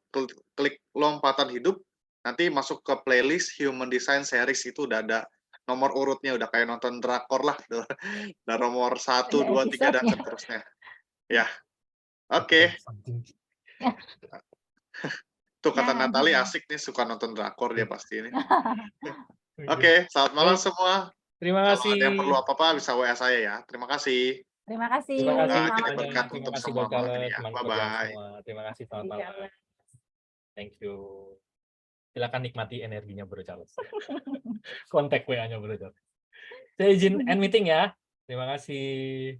S1: klik Lompatan Hidup, nanti masuk ke playlist Human Design Series, itu udah ada nomor urutnya, udah kayak nonton drakor lah. Udah nomor 1, 2, 3 dan seterusnya. Ya. Oke. Tuh kata Natali asik nih, suka nonton drakor dia pasti ini. Oke, selamat malam semua.
S2: Terima kasih.
S1: Kalau ada yang perlu apa-apa bisa WA saya ya. Terima kasih.
S3: Terima kasih.
S1: Kita berkat untuk semua malam ini ya. Bye-bye.
S2: Terima kasih, selamat malam. Thank you. Silakan nikmati energinya Bro Charles. Kontak WA-nya Bro Charles. Saya izin end meeting ya. Terima kasih.